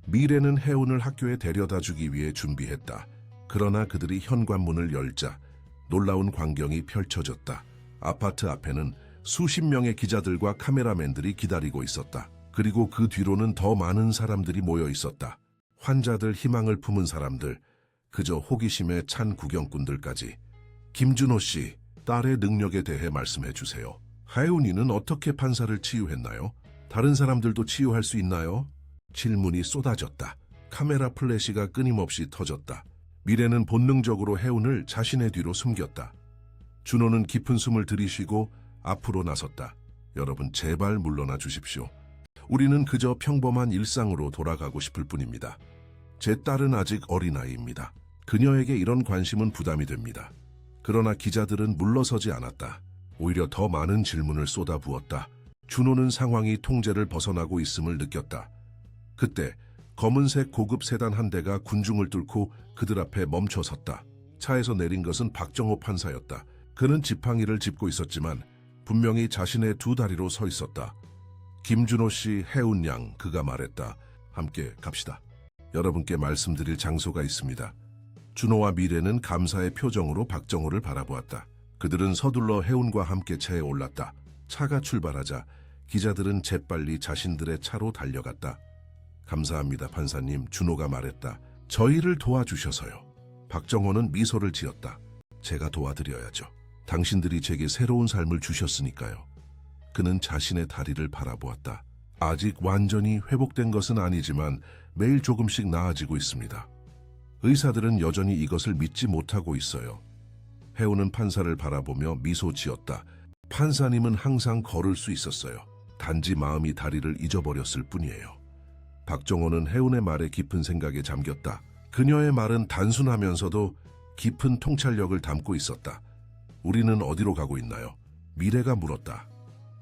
미래는 혜운을 학교에 데려다 주기 위해 준비했다. 그러나 그들이 현관문을 열자 놀라운 광경이 펼쳐졌다. 아파트 앞에는 수십 명의 기자들과 카메라맨들이 기다리고 있었다. 그리고 그 뒤로는 더 많은 사람들이 모여 있었다. 환자들, 희망을 품은 사람들, 그저 호기심에 찬 구경꾼들까지. 김준호 씨, 딸의 능력에 대해 말씀해 주세요. 혜운이는 어떻게 판사를 치유했나요? 다른 사람들도 치유할 수 있나요? 질문이 쏟아졌다. 카메라 플래시가 끊임없이 터졌다. 미래는 본능적으로 혜운을 자신의 뒤로 숨겼다. 준호는 깊은 숨을 들이쉬고 앞으로 나섰다. 여러분, 제발 물러나 주십시오. 우리는 그저 평범한 일상으로 돌아가고 싶을 뿐입니다. 제 딸은 아직 어린아이입니다. 그녀에게 이런 관심은 부담이 됩니다. 그러나 기자들은 물러서지 않았다. 오히려 더 많은 질문을 쏟아부었다. 준호는 상황이 통제를 벗어나고 있음을 느꼈다. 그때 검은색 고급 세단 한 대가 군중을 뚫고 그들 앞에 멈춰섰다. 차에서 내린 것은 박정호 판사였다. 그는 지팡이를 짚고 있었지만 분명히 자신의 두 다리로 서 있었다. 김준호 씨, 혜운 양, 그가 말했다. 함께 갑시다. 여러분께 말씀드릴 장소가 있습니다. 준호와 미래는 감사의 표정으로 박정호를 바라보았다. 그들은 서둘러 혜운과 함께 차에 올랐다. 차가 출발하자 기자들은 재빨리 자신들의 차로 달려갔다. 감사합니다, 판사님, 준호가 말했다. 저희를 도와주셔서요. 박정호는 미소를 지었다. 제가 도와드려야죠. 당신들이 제게 새로운 삶을 주셨으니까요. 그는 자신의 다리를 바라보았다. 아직 완전히 회복된 것은 아니지만 매일 조금씩 나아지고 있습니다. 의사들은 여전히 이것을 믿지 못하고 있어요. 혜우는 판사를 바라보며 미소 지었다. 판사님은 항상 걸을 수 있었어요. 단지 마음이 다리를 잊어버렸을 뿐이에요. 박정호는 혜운의 말에 깊은 생각에 잠겼다. 그녀의 말은 단순하면서도 깊은 통찰력을 담고 있었다. 우리는 어디로 가고 있나요? 미래가 물었다.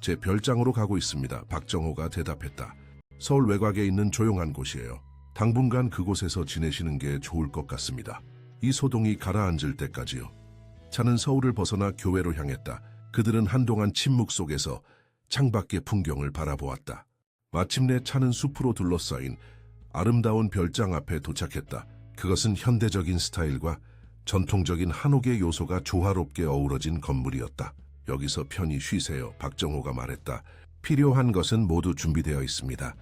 제 별장으로 가고 있습니다. 박정호가 대답했다. 서울 외곽에 있는 조용한 곳이에요. 당분간 그곳에서 지내시는 게 좋을 것 같습니다. 이 소동이 가라앉을 때까지요. 차는 서울을 벗어나 교외로 향했다. 그들은 한동안 침묵 속에서 창밖의 풍경을 바라보았다. 마침내 차는 숲으로 둘러싸인 아름다운 별장 앞에 도착했다. 그것은 현대적인 스타일과 전통적인 한옥의 요소가 조화롭게 어우러진 건물이었다. 여기서 편히 쉬세요, 박정호가 말했다. 필요한 것은 모두 준비되어 있습니다.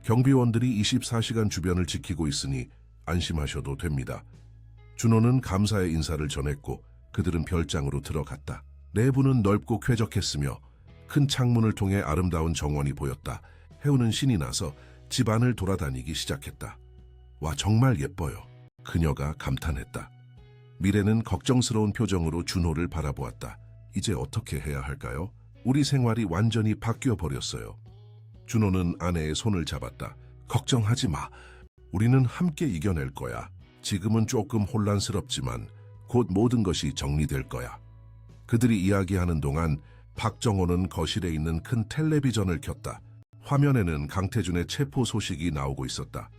경비원들이 24시간 주변을 지키고 있으니 안심하셔도 됩니다. 준호는 감사의 인사를 전했고 그들은 별장으로 들어갔다. 내부는 넓고 쾌적했으며 큰 창문을 통해 아름다운 정원이 보였다. 혜우는 신이 나서 집안을 돌아다니기 시작했다. 와, 정말 예뻐요. 그녀가 감탄했다. 미래는 걱정스러운 표정으로 준호를 바라보았다. 이제 어떻게 해야 할까요? 우리 생활이 완전히 바뀌어 버렸어요. 준호는 아내의 손을 잡았다. 걱정하지 마. 우리는 함께 이겨낼 거야. 지금은 조금 혼란스럽지만 곧 모든 것이 정리될 거야. 그들이 이야기하는 동안 박정호는 거실에 있는 큰 텔레비전을 켰다. 화면에는 강태준의 체포 소식이 나오고 있었다.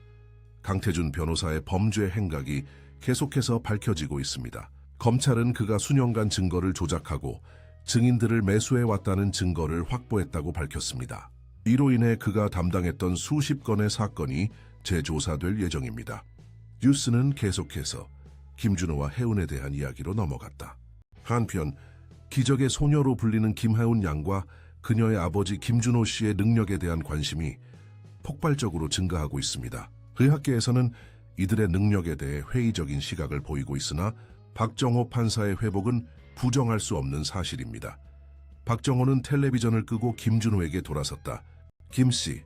강태준 변호사의 범죄 행각이 계속해서 밝혀지고 있습니다. 검찰은 그가 수년간 증거를 조작하고 증인들을 매수해왔다는 증거를 확보했다고 밝혔습니다. 이로 인해 그가 담당했던 수십 건의 사건이 재조사될 예정입니다. 뉴스는 계속해서 김준호와 혜운에 대한 이야기로 넘어갔다. 한편 기적의 소녀로 불리는 김혜운 양과 그녀의 아버지 김준호 씨의 능력에 대한 관심이 폭발적으로 증가하고 있습니다. 의학계에서는 이들의 능력에 대해 회의적인 시각을 보이고 있으나 박정호 판사의 회복은 부정할 수 없는 사실입니다. 박정호는 텔레비전을 끄고 김준호에게 돌아섰다. 김 씨,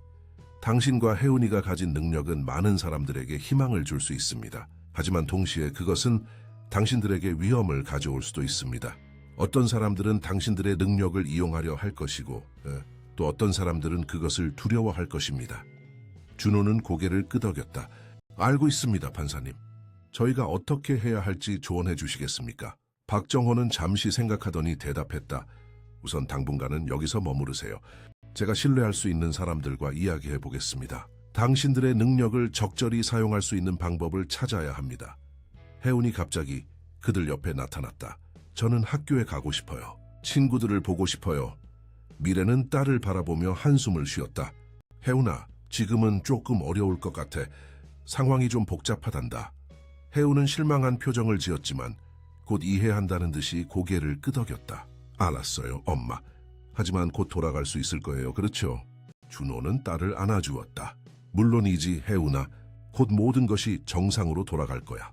당신과 혜운이가 가진 능력은 많은 사람들에게 희망을 줄 수 있습니다. 하지만 동시에 그것은 당신들에게 위험을 가져올 수도 있습니다. 어떤 사람들은 당신들의 능력을 이용하려 할 것이고 또 어떤 사람들은 그것을 두려워할 것입니다. 준호는 고개를 끄덕였다. 알고 있습니다, 판사님. 저희가 어떻게 해야 할지 조언해 주시겠습니까? 박정호는 잠시 생각하더니 대답했다. 우선 당분간은 여기서 머무르세요. 제가 신뢰할 수 있는 사람들과 이야기해 보겠습니다. 당신들의 능력을 적절히 사용할 수 있는 방법을 찾아야 합니다. 혜운이 갑자기 그들 옆에 나타났다. 저는 학교에 가고 싶어요. 친구들을 보고 싶어요. 미래는 딸을 바라보며 한숨을 쉬었다. 혜운아, 지금은 조금 어려울 것 같아. 상황이 좀 복잡하단다. 혜운은 실망한 표정을 지었지만 곧 이해한다는 듯이 고개를 끄덕였다. 알았어요, 엄마. 하지만 곧 돌아갈 수 있을 거예요, 그렇죠? 준호는 딸을 안아주었다. 물론이지, 혜운아. 곧 모든 것이 정상으로 돌아갈 거야.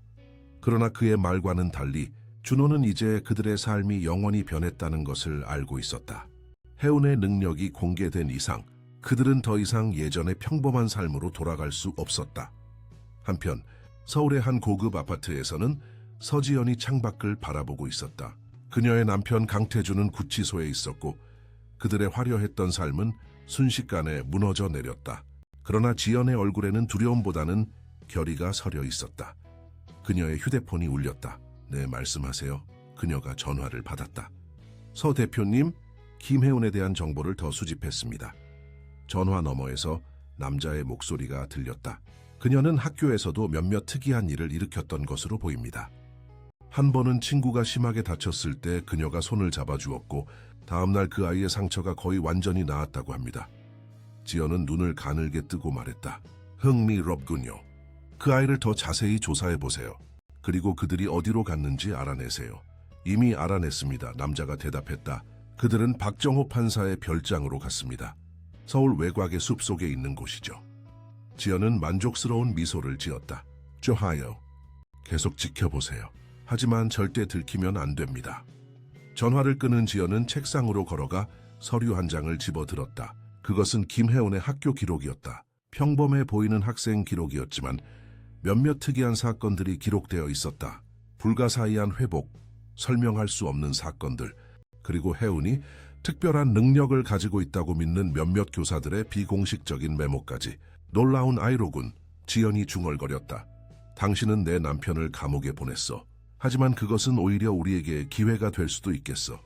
그러나 그의 말과는 달리 준호는 이제 그들의 삶이 영원히 변했다는 것을 알고 있었다. 혜운의 능력이 공개된 이상 그들은 더 이상 예전의 평범한 삶으로 돌아갈 수 없었다. 한편 서울의 한 고급 아파트에서는 서지연이 창밖을 바라보고 있었다. 그녀의 남편 강태준은 구치소에 있었고 그들의 화려했던 삶은 순식간에 무너져 내렸다. 그러나 지연의 얼굴에는 두려움보다는 결의가 서려 있었다. 그녀의 휴대폰이 울렸다. 네, 말씀하세요. 그녀가 전화를 받았다. 서 대표님, 김혜운에 대한 정보를 더 수집했습니다. 전화 너머에서 남자의 목소리가 들렸다. 그녀는 학교에서도 몇몇 특이한 일을 일으켰던 것으로 보입니다. 한 번은 친구가 심하게 다쳤을 때 그녀가 손을 잡아주었고 다음날 그 아이의 상처가 거의 완전히 나았다고 합니다. 지연은 눈을 가늘게 뜨고 말했다. 흥미롭군요. 그 아이를 더 자세히 조사해보세요. 그리고 그들이 어디로 갔는지 알아내세요. 이미 알아냈습니다. 남자가 대답했다. 그들은 박정호 판사의 별장으로 갔습니다. 서울 외곽의 숲속에 있는 곳이죠. 지연은 만족스러운 미소를 지었다. 좋아요. 계속 지켜보세요. 하지만 절대 들키면 안 됩니다. 전화를 끊은 지연은 책상으로 걸어가 서류 한 장을 집어들었다. 그것은 김혜원의 학교 기록이었다. 평범해 보이는 학생 기록이었지만 몇몇 특이한 사건들이 기록되어 있었다. 불가사의한 회복, 설명할 수 없는 사건들, 그리고 혜운이 특별한 능력을 가지고 있다고 믿는 몇몇 교사들의 비공식적인 메모까지. 놀라운 아이로군. 지연이 중얼거렸다. 당신은 내 남편을 감옥에 보냈어. 하지만 그것은 오히려 우리에게 기회가 될 수도 있겠어.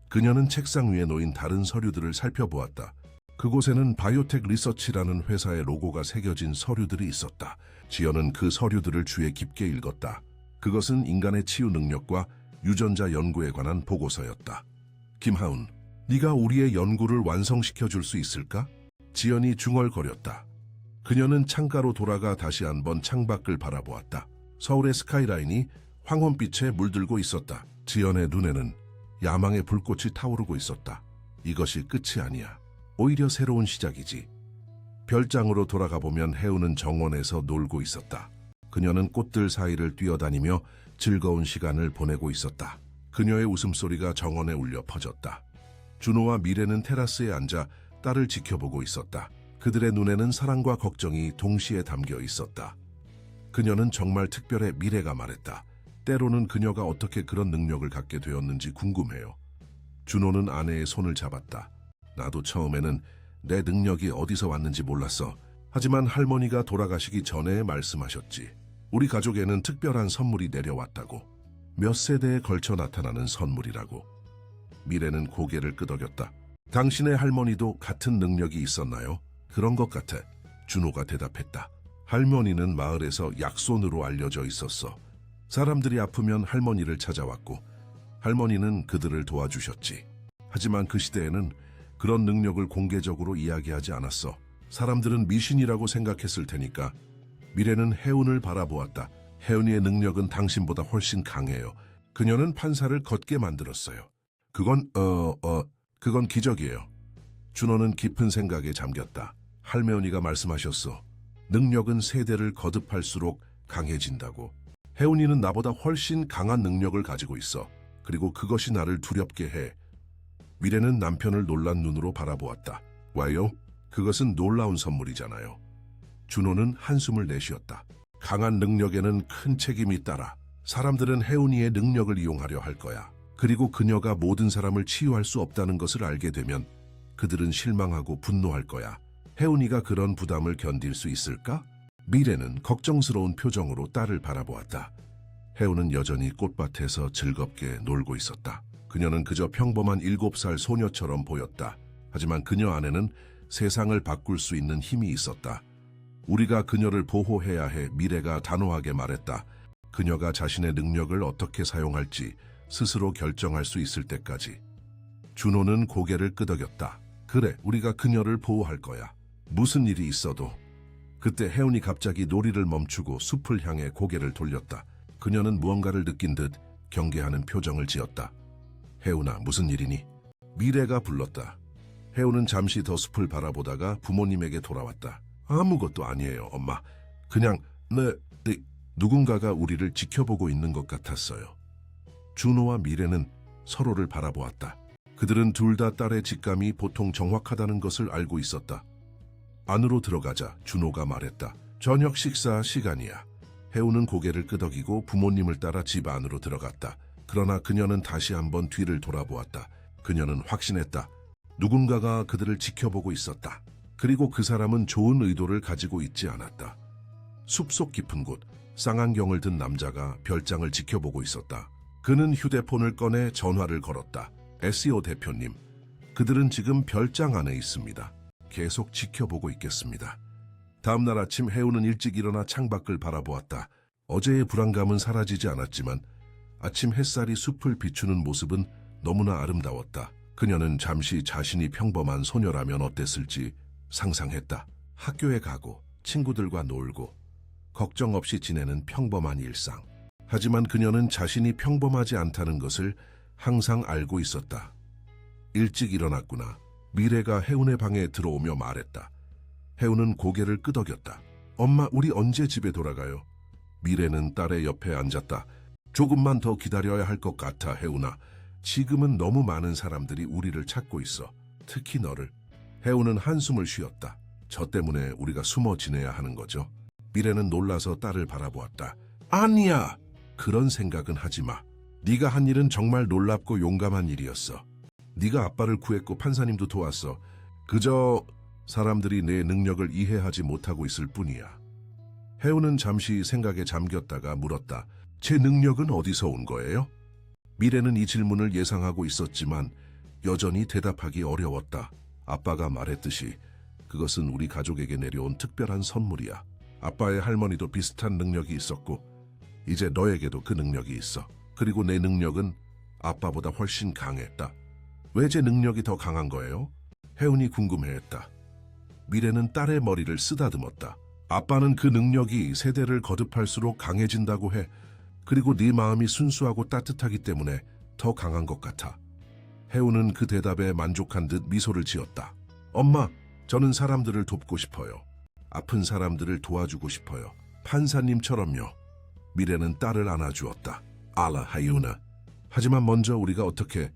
그녀는 책상 위에 놓인 다른 서류들을 살펴보았다. 그곳에는 바이오텍 리서치라는 회사의 로고가 새겨진 서류들이 있었다. 지연은 그 서류들을 주의 깊게 읽었다. 그것은 인간의 치유 능력과 유전자 연구에 관한 보고서였다. 김하운, 네가 우리의 연구를 완성시켜 줄 수 있을까? 지연이 중얼거렸다. 그녀는 창가로 돌아가 다시 한번 창밖을 바라보았다. 서울의 스카이라인이 황혼빛에 물들고 있었다. 지연의 눈에는 야망의 불꽃이 타오르고 있었다. 이것이 끝이 아니야. 오히려 새로운 시작이지. 별장으로 돌아가 보면 혜우는 정원에서 놀고 있었다. 그녀는 꽃들 사이를 뛰어다니며 즐거운 시간을 보내고 있었다. 그녀의 웃음소리가 정원에 울려 퍼졌다. 준호와 미래는 테라스에 앉아 딸을 지켜보고 있었다. 그들의 눈에는 사랑과 걱정이 동시에 담겨 있었다. 그녀는 정말 특별해. 미래가 말했다. 때로는 그녀가 어떻게 그런 능력을 갖게 되었는지 궁금해요. 준호는 아내의 손을 잡았다. 나도 처음에는 내 능력이 어디서 왔는지 몰랐어. 하지만 할머니가 돌아가시기 전에 말씀하셨지. 우리 가족에는 특별한 선물이 내려왔다고. 몇 세대에 걸쳐 나타나는 선물이라고. 미래는 고개를 끄덕였다. 당신의 할머니도 같은 능력이 있었나요? 그런 것 같아. 준호가 대답했다. 할머니는 마을에서 약손으로 알려져 있었어. 사람들이 아프면 할머니를 찾아왔고 할머니는 그들을 도와주셨지. 하지만 그 시대에는 그런 능력을 공개적으로 이야기하지 않았어. 사람들은 미신이라고 생각했을 테니까. 미래는 혜운을 바라보았다. 혜운이의 능력은 당신보다 훨씬 강해요. 그녀는 판사를 걷게 만들었어요. 그건 기적이에요. 준호는 깊은 생각에 잠겼다. 할매언니가 말씀하셨어. 능력은 세대를 거듭할수록 강해진다고. 혜운이는 나보다 훨씬 강한 능력을 가지고 있어. 그리고 그것이 나를 두렵게 해. 미래는 남편을 놀란 눈으로 바라보았다. 와요? 그것은 놀라운 선물이잖아요. 준호는 한숨을 내쉬었다. 강한 능력에는 큰 책임이 따라. 사람들은 혜운이의 능력을 이용하려 할 거야. 그리고 그녀가 모든 사람을 치유할 수 없다는 것을 알게 되면 그들은 실망하고 분노할 거야. 혜운이가 그런 부담을 견딜 수 있을까? 미래는 걱정스러운 표정으로 딸을 바라보았다. 혜운은 여전히 꽃밭에서 즐겁게 놀고 있었다. 그녀는 그저 평범한 7살 소녀처럼 보였다. 하지만 그녀 안에는 세상을 바꿀 수 있는 힘이 있었다. 우리가 그녀를 보호해야 해. 미래가 단호하게 말했다. 그녀가 자신의 능력을 어떻게 사용할지 스스로 결정할 수 있을 때까지. 준호는 고개를 끄덕였다. 그래, 우리가 그녀를 보호할 거야. 무슨 일이 있어도. 그때 혜운이 갑자기 놀이를 멈추고 숲을 향해 고개를 돌렸다. 그녀는 무언가를 느낀 듯 경계하는 표정을 지었다. 혜운아, 무슨 일이니? 미래가 불렀다. 혜운은 잠시 더 숲을 바라보다가 부모님에게 돌아왔다. 아무것도 아니에요, 엄마. 그냥 누군가가 우리를 지켜보고 있는 것 같았어요. 준호와 미래는 서로를 바라보았다. 그들은 둘 다 딸의 직감이 보통 정확하다는 것을 알고 있었다. 안으로 들어가자 준호가 말했다. 저녁 식사 시간이야. 혜운은 고개를 끄덕이고 부모님을 따라 집 안으로 들어갔다. 그러나 그녀는 다시 한번 뒤를 돌아보았다. 그녀는 확신했다. 누군가가 그들을 지켜보고 있었다. 그리고 그 사람은 좋은 의도를 가지고 있지 않았다. 숲속 깊은 곳, 쌍안경을 든 남자가 별장을 지켜보고 있었다. 그는 휴대폰을 꺼내 전화를 걸었다. SEO 대표님, 그들은 지금 별장 안에 있습니다. 계속 지켜보고 있겠습니다. 다음 날 아침 혜우는 일찍 일어나 창밖을 바라보았다. 어제의 불안감은 사라지지 않았지만 아침 햇살이 숲을 비추는 모습은 너무나 아름다웠다. 그녀는 잠시 자신이 평범한 소녀라면 어땠을지 상상했다. 학교에 가고 친구들과 놀고 걱정 없이 지내는 평범한 일상. 하지만 그녀는 자신이 평범하지 않다는 것을 항상 알고 있었다. 일찍 일어났구나. 미래가 혜운의 방에 들어오며 말했다. 혜운은 고개를 끄덕였다. 엄마, 우리 언제 집에 돌아가요? 미래는 딸의 옆에 앉았다. 조금만 더 기다려야 할 것 같아, 혜운아. 지금은 너무 많은 사람들이 우리를 찾고 있어. 특히 너를. 혜운은 한숨을 쉬었다. 저 때문에 우리가 숨어 지내야 하는 거죠. 미래는 놀라서 딸을 바라보았다. 아니야! 그런 생각은 하지 마. 네가 한 일은 정말 놀랍고 용감한 일이었어. 네가 아빠를 구했고 판사님도 도왔어. 그저 사람들이 내 능력을 이해하지 못하고 있을 뿐이야. 혜우는 잠시 생각에 잠겼다가 물었다. 제 능력은 어디서 온 거예요? 미래는 이 질문을 예상하고 있었지만 여전히 대답하기 어려웠다. 아빠가 말했듯이 그것은 우리 가족에게 내려온 특별한 선물이야. 아빠의 할머니도 비슷한 능력이 있었고 이제 너에게도 그 능력이 있어. 그리고 내 능력은 아빠보다 훨씬 강했다. 왜 제 능력이 더 강한 거예요? 혜운이 궁금해했다. 미래는 딸의 머리를 쓰다듬었다. 아빠는 그 능력이 세대를 거듭할수록 강해진다고 해. 그리고 네 마음이 순수하고 따뜻하기 때문에 더 강한 것 같아. 혜운은 그 대답에 만족한 듯 미소를 지었다. 엄마, 저는 사람들을 돕고 싶어요. 아픈 사람들을 도와주고 싶어요. 판사님처럼요. 미래는 딸을 안아주었다. 알아, 혜운아. 하지만 먼저 우리가 어떻게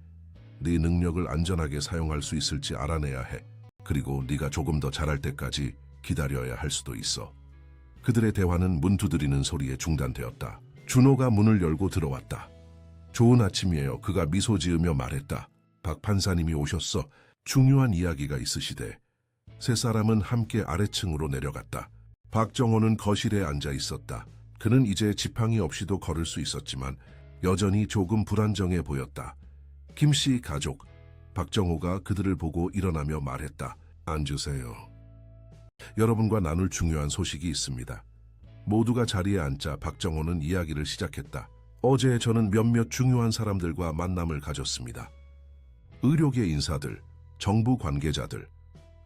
네 능력을 안전하게 사용할 수 있을지 알아내야 해. 그리고 네가 조금 더 잘할 때까지 기다려야 할 수도 있어. 그들의 대화는 문 두드리는 소리에 중단되었다. 준호가 문을 열고 들어왔다. 좋은 아침이에요. 그가 미소 지으며 말했다. 박 판사님이 오셨어. 중요한 이야기가 있으시대. 세 사람은 함께 아래층으로 내려갔다. 박정호는 거실에 앉아 있었다. 그는 이제 지팡이 없이도 걸을 수 있었지만 여전히 조금 불안정해 보였다. 김씨 가족, 박정호가 그들을 보고 일어나며 말했다. 앉으세요. 여러분과 나눌 중요한 소식이 있습니다. 모두가 자리에 앉자 박정호는 이야기를 시작했다. 어제 저는 몇몇 중요한 사람들과 만남을 가졌습니다. 의료계 인사들, 정부 관계자들,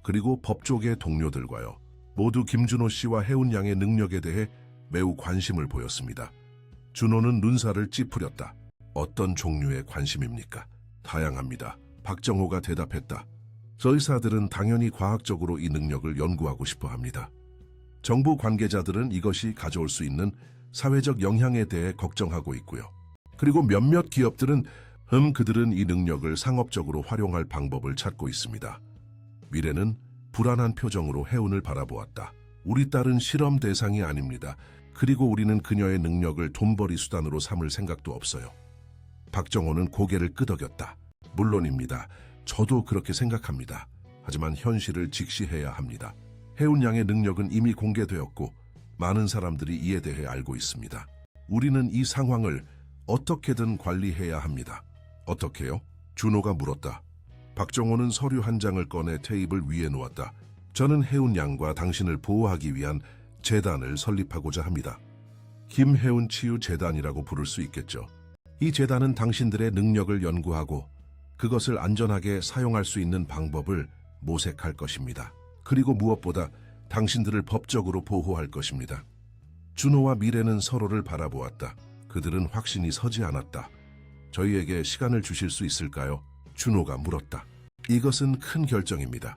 그리고 법조계 동료들과요. 모두 김준호 씨와 혜운 양의 능력에 대해 매우 관심을 보였습니다. 준호는 눈살을 찌푸렸다. 어떤 종류의 관심입니까? 다양합니다. 박정호가 대답했다. 저 의사들은 당연히 과학적으로 이 능력을 연구하고 싶어 합니다. 정부 관계자들은 이것이 가져올 수 있는 사회적 영향에 대해 걱정하고 있고요. 그리고 몇몇 기업들은 그들은 이 능력을 상업적으로 활용할 방법을 찾고 있습니다. 미래는 불안한 표정으로 혜운을 바라보았다. 우리 딸은 실험 대상이 아닙니다. 그리고 우리는 그녀의 능력을 돈벌이 수단으로 삼을 생각도 없어요. 박정호는 고개를 끄덕였다. 물론입니다. 저도 그렇게 생각합니다. 하지만 현실을 직시해야 합니다. 혜운 양의 능력은 이미 공개되었고 많은 사람들이 이에 대해 알고 있습니다. 우리는 이 상황을 어떻게든 관리해야 합니다. 어떻게요? 준호가 물었다. 박정호는 서류 한 장을 꺼내 테이블 위에 놓았다. 저는 혜운 양과 당신을 보호하기 위한 재단을 설립하고자 합니다. 김혜운 치유재단이라고 부를 수 있겠죠. 이 재단은 당신들의 능력을 연구하고 그것을 안전하게 사용할 수 있는 방법을 모색할 것입니다. 그리고 무엇보다 당신들을 법적으로 보호할 것입니다. 준호와 미래는 서로를 바라보았다. 그들은 확신이 서지 않았다. 저희에게 시간을 주실 수 있을까요? 준호가 물었다. 이것은 큰 결정입니다.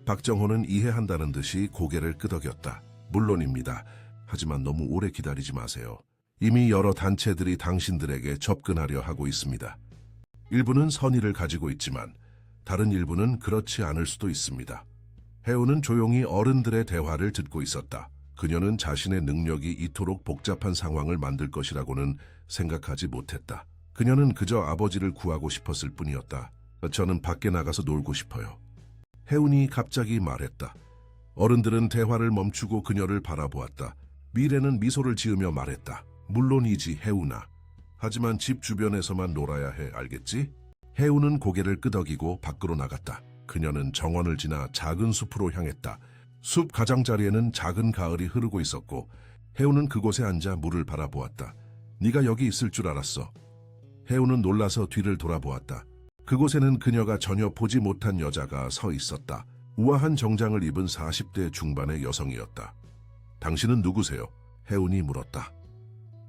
박정호는 이해한다는 듯이 고개를 끄덕였다. 물론입니다. 하지만 너무 오래 기다리지 마세요. 이미 여러 단체들이 당신들에게 접근하려 하고 있습니다. 일부는 선의를 가지고 있지만 다른 일부는 그렇지 않을 수도 있습니다. 혜우는 조용히 어른들의 대화를 듣고 있었다. 그녀는 자신의 능력이 이토록 복잡한 상황을 만들 것이라고는 생각하지 못했다. 그녀는 그저 아버지를 구하고 싶었을 뿐이었다. 저는 밖에 나가서 놀고 싶어요. 혜운이 갑자기 말했다. 어른들은 대화를 멈추고 그녀를 바라보았다. 미래는 미소를 지으며 말했다. 물론이지, 혜운아. 하지만 집 주변에서만 놀아야 해, 알겠지? 혜우는 고개를 끄덕이고 밖으로 나갔다. 그녀는 정원을 지나 작은 숲으로 향했다. 숲 가장자리에는 작은 가을이 흐르고 있었고 혜우는 그곳에 앉아 물을 바라보았다. 네가 여기 있을 줄 알았어. 혜우는 놀라서 뒤를 돌아보았다. 그곳에는 그녀가 전혀 보지 못한 여자가 서 있었다. 우아한 정장을 입은 40대 중반의 여성이었다. 당신은 누구세요? 혜운이 물었다.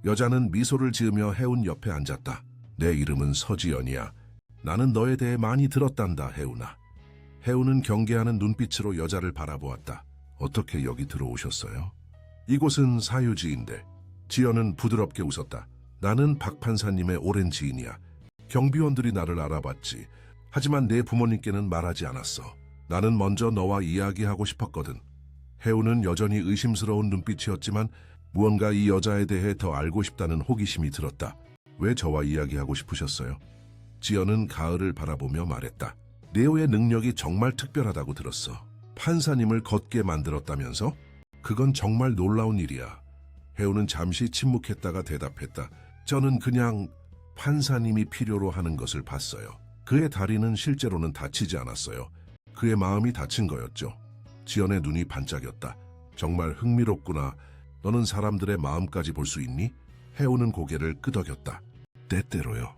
여자는 미소를 지으며 혜운 옆에 앉았다. 내 이름은 서지연이야. 나는 너에 대해 많이 들었단다, 혜운아. 혜운은 경계하는 눈빛으로 여자를 바라보았다. 어떻게 여기 들어오셨어요? 이곳은 사유지인데. 지연은 부드럽게 웃었다. 나는 박 판사님의 오랜 지인이야. 경비원들이 나를 알아봤지. 하지만 내 부모님께는 말하지 않았어. 나는 먼저 너와 이야기하고 싶었거든. 혜우는 여전히 의심스러운 눈빛이었지만 무언가 이 여자에 대해 더 알고 싶다는 호기심이 들었다. 왜 저와 이야기하고 싶으셨어요? 지연은 가을을 바라보며 말했다. 네오의 능력이 정말 특별하다고 들었어. 판사님을 걷게 만들었다면서? 그건 정말 놀라운 일이야. 혜우는 잠시 침묵했다가 대답했다. 저는 그냥 판사님이 필요로 하는 것을 봤어요. 그의 다리는 실제로는 다치지 않았어요. 그의 마음이 다친 거였죠. 지연의 눈이 반짝였다. 정말 흥미롭구나. 너는 사람들의 마음까지 볼 수 있니? 혜우는 고개를 끄덕였다. 때때로요.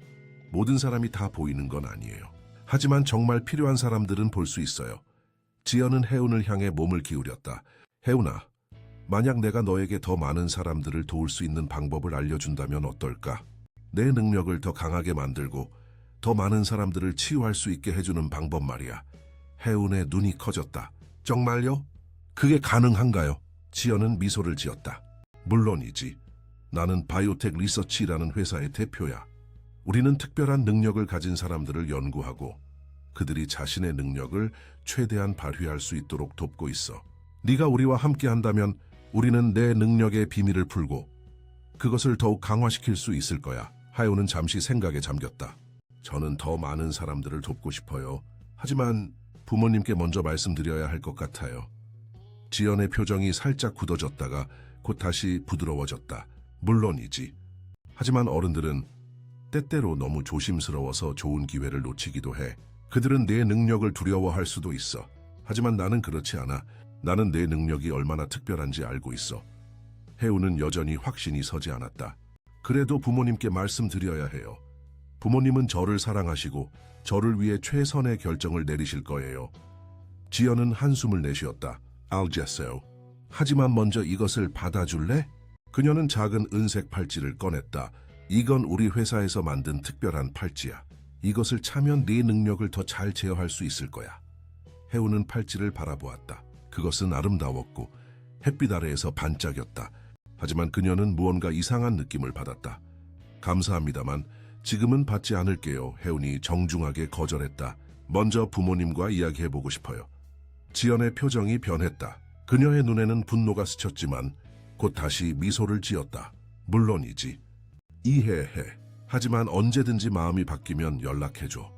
모든 사람이 다 보이는 건 아니에요. 하지만 정말 필요한 사람들은 볼 수 있어요. 지연은 혜운을 향해 몸을 기울였다. 혜운아, 만약 내가 너에게 더 많은 사람들을 도울 수 있는 방법을 알려준다면 어떨까? 내 능력을 더 강하게 만들고 더 많은 사람들을 치유할 수 있게 해주는 방법 말이야. 혜운의 눈이 커졌다. 정말요? 그게 가능한가요? 지연은 미소를 지었다. 물론이지. 나는 바이오텍 리서치라는 회사의 대표야. 우리는 특별한 능력을 가진 사람들을 연구하고 그들이 자신의 능력을 최대한 발휘할 수 있도록 돕고 있어. 네가 우리와 함께 한다면 우리는 내 능력의 비밀을 풀고 그것을 더욱 강화시킬 수 있을 거야. 하요는 잠시 생각에 잠겼다. 저는 더 많은 사람들을 돕고 싶어요. 하지만 부모님께 먼저 말씀드려야 할 것 같아요. 지연의 표정이 살짝 굳어졌다가 곧 다시 부드러워졌다. 물론이지. 하지만 어른들은 때때로 너무 조심스러워서 좋은 기회를 놓치기도 해. 그들은 내 능력을 두려워할 수도 있어. 하지만 나는 그렇지 않아. 나는 내 능력이 얼마나 특별한지 알고 있어. 혜우는 여전히 확신이 서지 않았다. 그래도 부모님께 말씀드려야 해요. 부모님은 저를 사랑하시고 저를 위해 최선의 결정을 내리실 거예요. 지연은 한숨을 내쉬었다. 알겠어요. 하지만 먼저 이것을 받아줄래? 그녀는 작은 은색 팔찌를 꺼냈다. 이건 우리 회사에서 만든 특별한 팔찌야. 이것을 차면 네 능력을 더 잘 제어할 수 있을 거야. 혜우는 팔찌를 바라보았다. 그것은 아름다웠고 햇빛 아래에서 반짝였다. 하지만 그녀는 무언가 이상한 느낌을 받았다. 감사합니다만 지금은 받지 않을게요. 혜운이 정중하게 거절했다. 먼저 부모님과 이야기해보고 싶어요. 지연의 표정이 변했다. 그녀의 눈에는 분노가 스쳤지만 곧 다시 미소를 지었다. 물론이지. 이해해. 하지만 언제든지 마음이 바뀌면 연락해줘.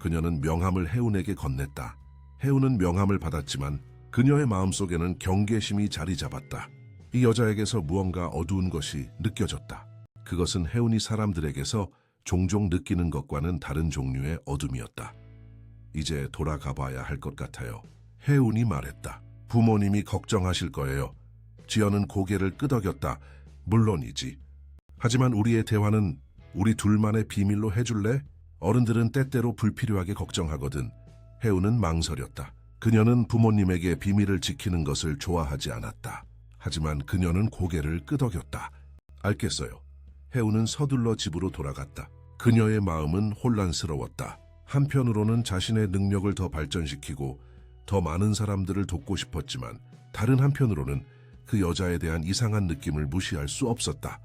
그녀는 명함을 혜운에게 건넸다. 혜운은 명함을 받았지만 그녀의 마음속에는 경계심이 자리 잡았다. 이 여자에게서 무언가 어두운 것이 느껴졌다. 그것은 혜운이 사람들에게서 종종 느끼는 것과는 다른 종류의 어둠이었다. 이제 돌아가 봐야 할 것 같아요. 혜운이 말했다. 부모님이 걱정하실 거예요. 지연은 고개를 끄덕였다. 물론이지. 하지만 우리의 대화는 우리 둘만의 비밀로 해줄래? 어른들은 때때로 불필요하게 걱정하거든. 혜운은 망설였다. 그녀는 부모님에게 비밀을 지키는 것을 좋아하지 않았다. 하지만 그녀는 고개를 끄덕였다. 알겠어요. 혜운은 서둘러 집으로 돌아갔다. 그녀의 마음은 혼란스러웠다. 한편으로는 자신의 능력을 더 발전시키고 더 많은 사람들을 돕고 싶었지만 다른 한편으로는 그 여자에 대한 이상한 느낌을 무시할 수 없었다.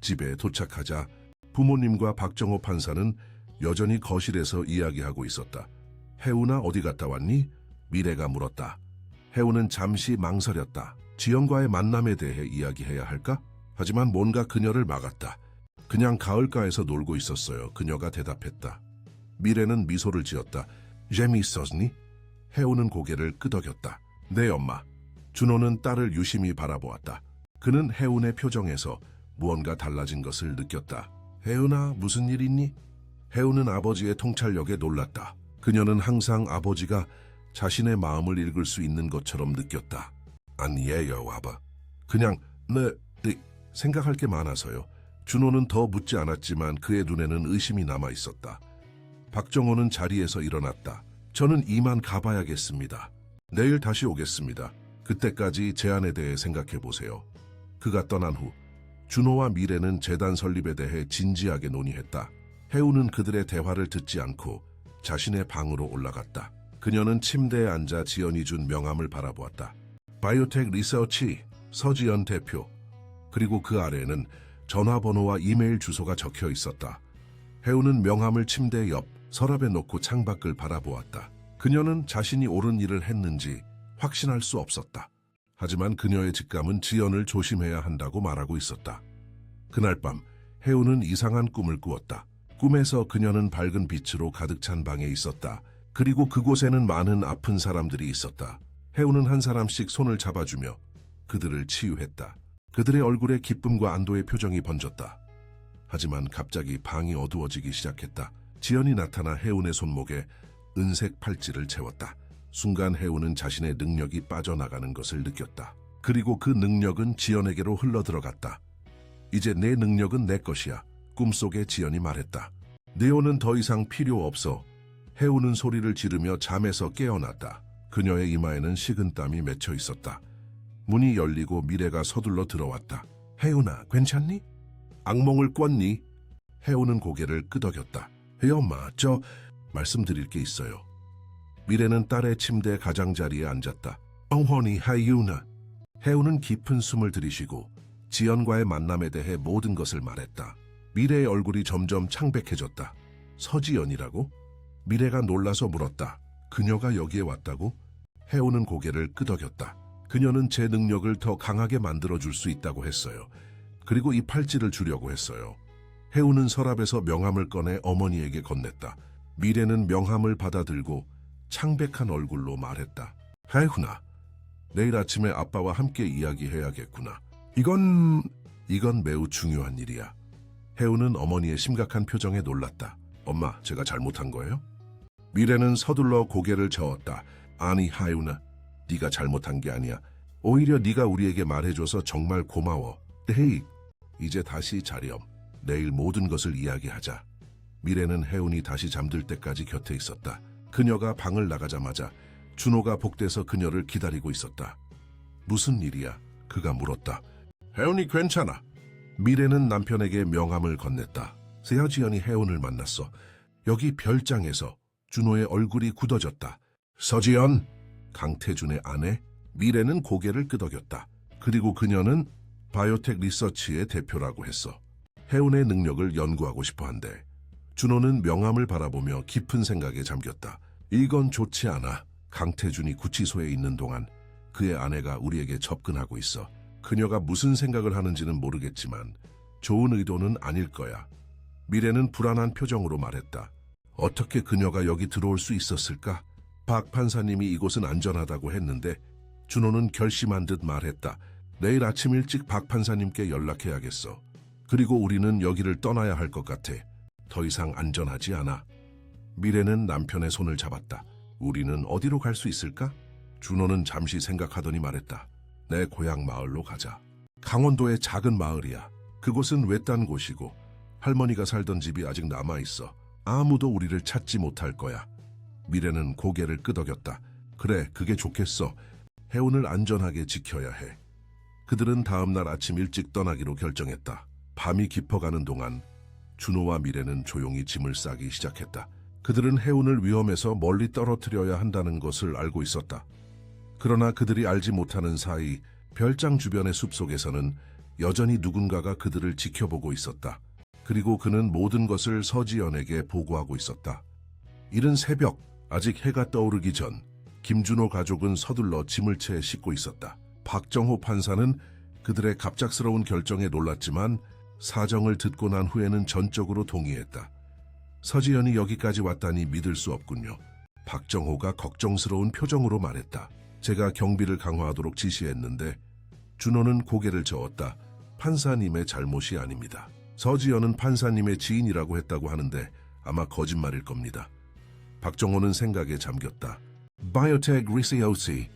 집에 도착하자 부모님과 박정호 판사는 여전히 거실에서 이야기하고 있었다. 혜운아 어디 갔다 왔니? 미래가 물었다. 혜운은 잠시 망설였다. 지연과의 만남에 대해 이야기해야 할까? 하지만 뭔가 그녀를 막았다. 그냥 가을가에서 놀고 있었어요. 그녀가 대답했다. 미래는 미소를 지었다. 재미있었니? 혜운은 고개를 끄덕였다. 네 엄마. 준호는 딸을 유심히 바라보았다. 그는 혜운의 표정에서 무언가 달라진 것을 느꼈다. 혜운아 무슨 일 있니? 해우는 아버지의 통찰력에 놀랐다. 그녀는 항상 아버지가 자신의 마음을 읽을 수 있는 것처럼 느꼈다. 아니에요, 아바. 그냥 네, 생각할 게 많아서요. 준호는 더 묻지 않았지만 그의 눈에는 의심이 남아 있었다. 박정호는 자리에서 일어났다. 저는 이만 가봐야겠습니다. 내일 다시 오겠습니다. 그때까지 제안에 대해 생각해 보세요. 그가 떠난 후 준호와 미래는 재단 설립에 대해 진지하게 논의했다. 해우는 그들의 대화를 듣지 않고 자신의 방으로 올라갔다. 그녀는 침대에 앉아 지연이 준 명함을 바라보았다. 바이오텍 리서치 서지연 대표. 그리고 그 아래에는 전화번호와 이메일 주소가 적혀 있었다. 해우는 명함을 침대 옆 서랍에 놓고 창밖을 바라보았다. 그녀는 자신이 옳은 일을 했는지 확신할 수 없었다. 하지만 그녀의 직감은 지연을 조심해야 한다고 말하고 있었다. 그날 밤 해우는 이상한 꿈을 꾸었다. 꿈에서 그녀는 밝은 빛으로 가득 찬 방에 있었다. 그리고 그곳에는 많은 아픈 사람들이 있었다. 해우는 한 사람씩 손을 잡아주며 그들을 치유했다. 그들의 얼굴에 기쁨과 안도의 표정이 번졌다. 하지만 갑자기 방이 어두워지기 시작했다. 지연이 나타나 해운의 손목에 은색 팔찌를 채웠다. 순간 해운은 자신의 능력이 빠져나가는 것을 느꼈다. 그리고 그 능력은 지연에게로 흘러들어갔다. 이제 내 능력은 내 것이야. 꿈속에 지연이 말했다. 네오는 더 이상 필요 없어. 해우는 소리를 지르며 잠에서 깨어났다. 그녀의 이마에는 식은땀이 맺혀 있었다. 문이 열리고 미래가 서둘러 들어왔다. 해우나, 괜찮니? 악몽을 꿨니? 해우는 고개를 끄덕였다. 엄마, 저 말씀드릴 게 있어요. 미래는 딸의 침대 가장자리에 앉았다. 어머니, 해우나. 해우는 깊은 숨을 들이쉬고 지연과의 만남에 대해 모든 것을 말했다. 미래의 얼굴이 점점 창백해졌다. 서지연이라고? 미래가 놀라서 물었다. 그녀가 여기에 왔다고? 해우는 고개를 끄덕였다. 그녀는 제 능력을 더 강하게 만들어줄 수 있다고 했어요. 그리고 이 팔찌를 주려고 했어요. 해우는 서랍에서 명함을 꺼내 어머니에게 건넸다. 미래는 명함을 받아들고 창백한 얼굴로 말했다. 해우나, 내일 아침에 아빠와 함께 이야기해야겠구나. 이건 매우 중요한 일이야. 해우는 어머니의 심각한 표정에 놀랐다. 엄마, 제가 잘못한 거예요? 미래는 서둘러 고개를 저었다. 아니, 하유나, 네가 잘못한 게 아니야. 오히려 네가 우리에게 말해줘서 정말 고마워. 헤이, 이제 다시 자렴. 내일 모든 것을 이야기하자. 미래는 해운이 다시 잠들 때까지 곁에 있었다. 그녀가 방을 나가자마자 준호가 복대서 그녀를 기다리고 있었다. 무슨 일이야? 그가 물었다. 해운이 괜찮아. 미래는 남편에게 명함을 건넸다. 세아지연이 해운을 만났어. 여기 별장에서. 준호의 얼굴이 굳어졌다. 서지연, 강태준의 아내. 미래는 고개를 끄덕였다. 그리고 그녀는 바이오텍 리서치의 대표라고 했어. 해운의 능력을 연구하고 싶어 한대. 준호는 명함을 바라보며 깊은 생각에 잠겼다. 이건 좋지 않아. 강태준이 구치소에 있는 동안 그의 아내가 우리에게 접근하고 있어. 그녀가 무슨 생각을 하는지는 모르겠지만 좋은 의도는 아닐 거야. 미래는 불안한 표정으로 말했다. 어떻게 그녀가 여기 들어올 수 있었을까? 박 판사님이 이곳은 안전하다고 했는데. 준호는 결심한 듯 말했다. 내일 아침 일찍 박 판사님께 연락해야겠어. 그리고 우리는 여기를 떠나야 할 것 같아. 더 이상 안전하지 않아. 미래는 남편의 손을 잡았다. 우리는 어디로 갈 수 있을까? 준호는 잠시 생각하더니 말했다. 내 고향 마을로 가자. 강원도의 작은 마을이야. 그곳은 외딴 곳이고 할머니가 살던 집이 아직 남아있어. 아무도 우리를 찾지 못할 거야. 미래는 고개를 끄덕였다. 그래, 그게 좋겠어. 해운을 안전하게 지켜야 해. 그들은 다음 날 아침 일찍 떠나기로 결정했다. 밤이 깊어가는 동안 준호와 미래는 조용히 짐을 싸기 시작했다. 그들은 해운을 위험에서 멀리 떨어뜨려야 한다는 것을 알고 있었다. 그러나 그들이 알지 못하는 사이 별장 주변의 숲속에서는 여전히 누군가가 그들을 지켜보고 있었다. 그리고 그는 모든 것을 서지연에게 보고하고 있었다. 이른 새벽, 아직 해가 떠오르기 전 김준호 가족은 서둘러 짐을 채 싣고 있었다. 박정호 판사는 그들의 갑작스러운 결정에 놀랐지만 사정을 듣고 난 후에는 전적으로 동의했다. 서지연이 여기까지 왔다니 믿을 수 없군요. 박정호가 걱정스러운 표정으로 말했다. 제가 경비를 강화하도록 지시했는데. 준호는 고개를 저었다. 판사님의 잘못이 아닙니다. 서지연은 판사님의 지인이라고 했다고 하는데 아마 거짓말일 겁니다. 박정호는 생각에 잠겼다. 바이오텍 리세오시,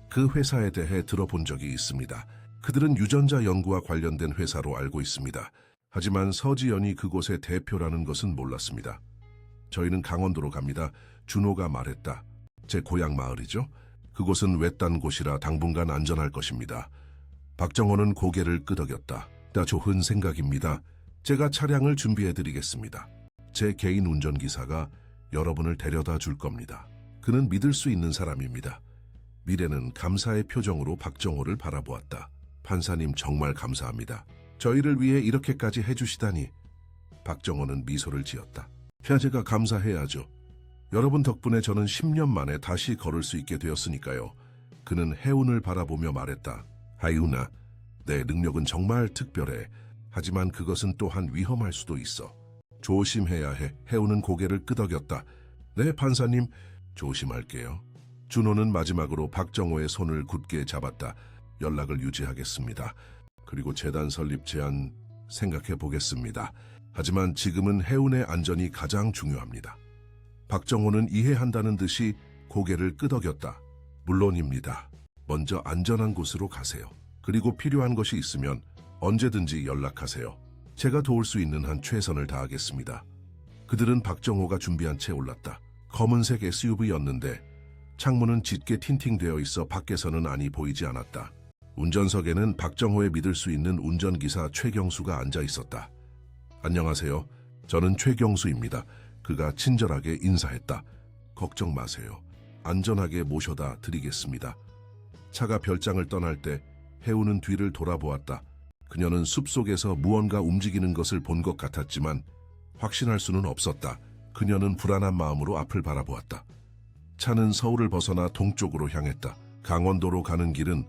그 회사에 대해 들어본 적이 있습니다. 그들은 유전자 연구와 관련된 회사로 알고 있습니다. 하지만 서지연이 그곳의 대표라는 것은 몰랐습니다. 저희는 강원도로 갑니다. 준호가 말했다. 제 고향 마을이죠. 그곳은 외딴 곳이라 당분간 안전할 것입니다. 박정호는 고개를 끄덕였다. 나 좋은 생각입니다. 제가 차량을 준비해드리겠습니다. 제 개인 운전기사가 여러분을 데려다 줄 겁니다. 그는 믿을 수 있는 사람입니다. 미래는 감사의 표정으로 박정호를 바라보았다. 판사님 정말 감사합니다. 저희를 위해 이렇게까지 해주시다니. 박정호는 미소를 지었다. 제가 감사해야죠. 여러분 덕분에 저는 10년 만에 다시 걸을 수 있게 되었으니까요. 그는 해운을 바라보며 말했다. 하이훈아, 내 능력은 정말 특별해. 하지만 그것은 또한 위험할 수도 있어. 조심해야 해. 해운은 고개를 끄덕였다. 네, 판사님, 조심할게요. 준호는 마지막으로 박정호의 손을 굳게 잡았다. 연락을 유지하겠습니다. 그리고 재단 설립 제안 생각해 보겠습니다. 하지만 지금은 해운의 안전이 가장 중요합니다. 박정호는 이해한다는 듯이 고개를 끄덕였다. 물론입니다. 먼저 안전한 곳으로 가세요. 그리고 필요한 것이 있으면 언제든지 연락하세요. 제가 도울 수 있는 한 최선을 다하겠습니다. 그들은 박정호가 준비한 채 올랐다. 검은색 SUV였는데 창문은 짙게 틴팅되어 있어 밖에서는 안이 보이지 않았다. 운전석에는 박정호의 믿을 수 있는 운전기사 최경수가 앉아 있었다. 안녕하세요. 저는 최경수입니다. 그가 친절하게 인사했다. 걱정 마세요. 안전하게 모셔다 드리겠습니다. 차가 별장을 떠날 때 해우는 뒤를 돌아보았다. 그녀는 숲속에서 무언가 움직이는 것을 본 것 같았지만 확신할 수는 없었다. 그녀는 불안한 마음으로 앞을 바라보았다. 차는 서울을 벗어나 동쪽으로 향했다. 강원도로 가는 길은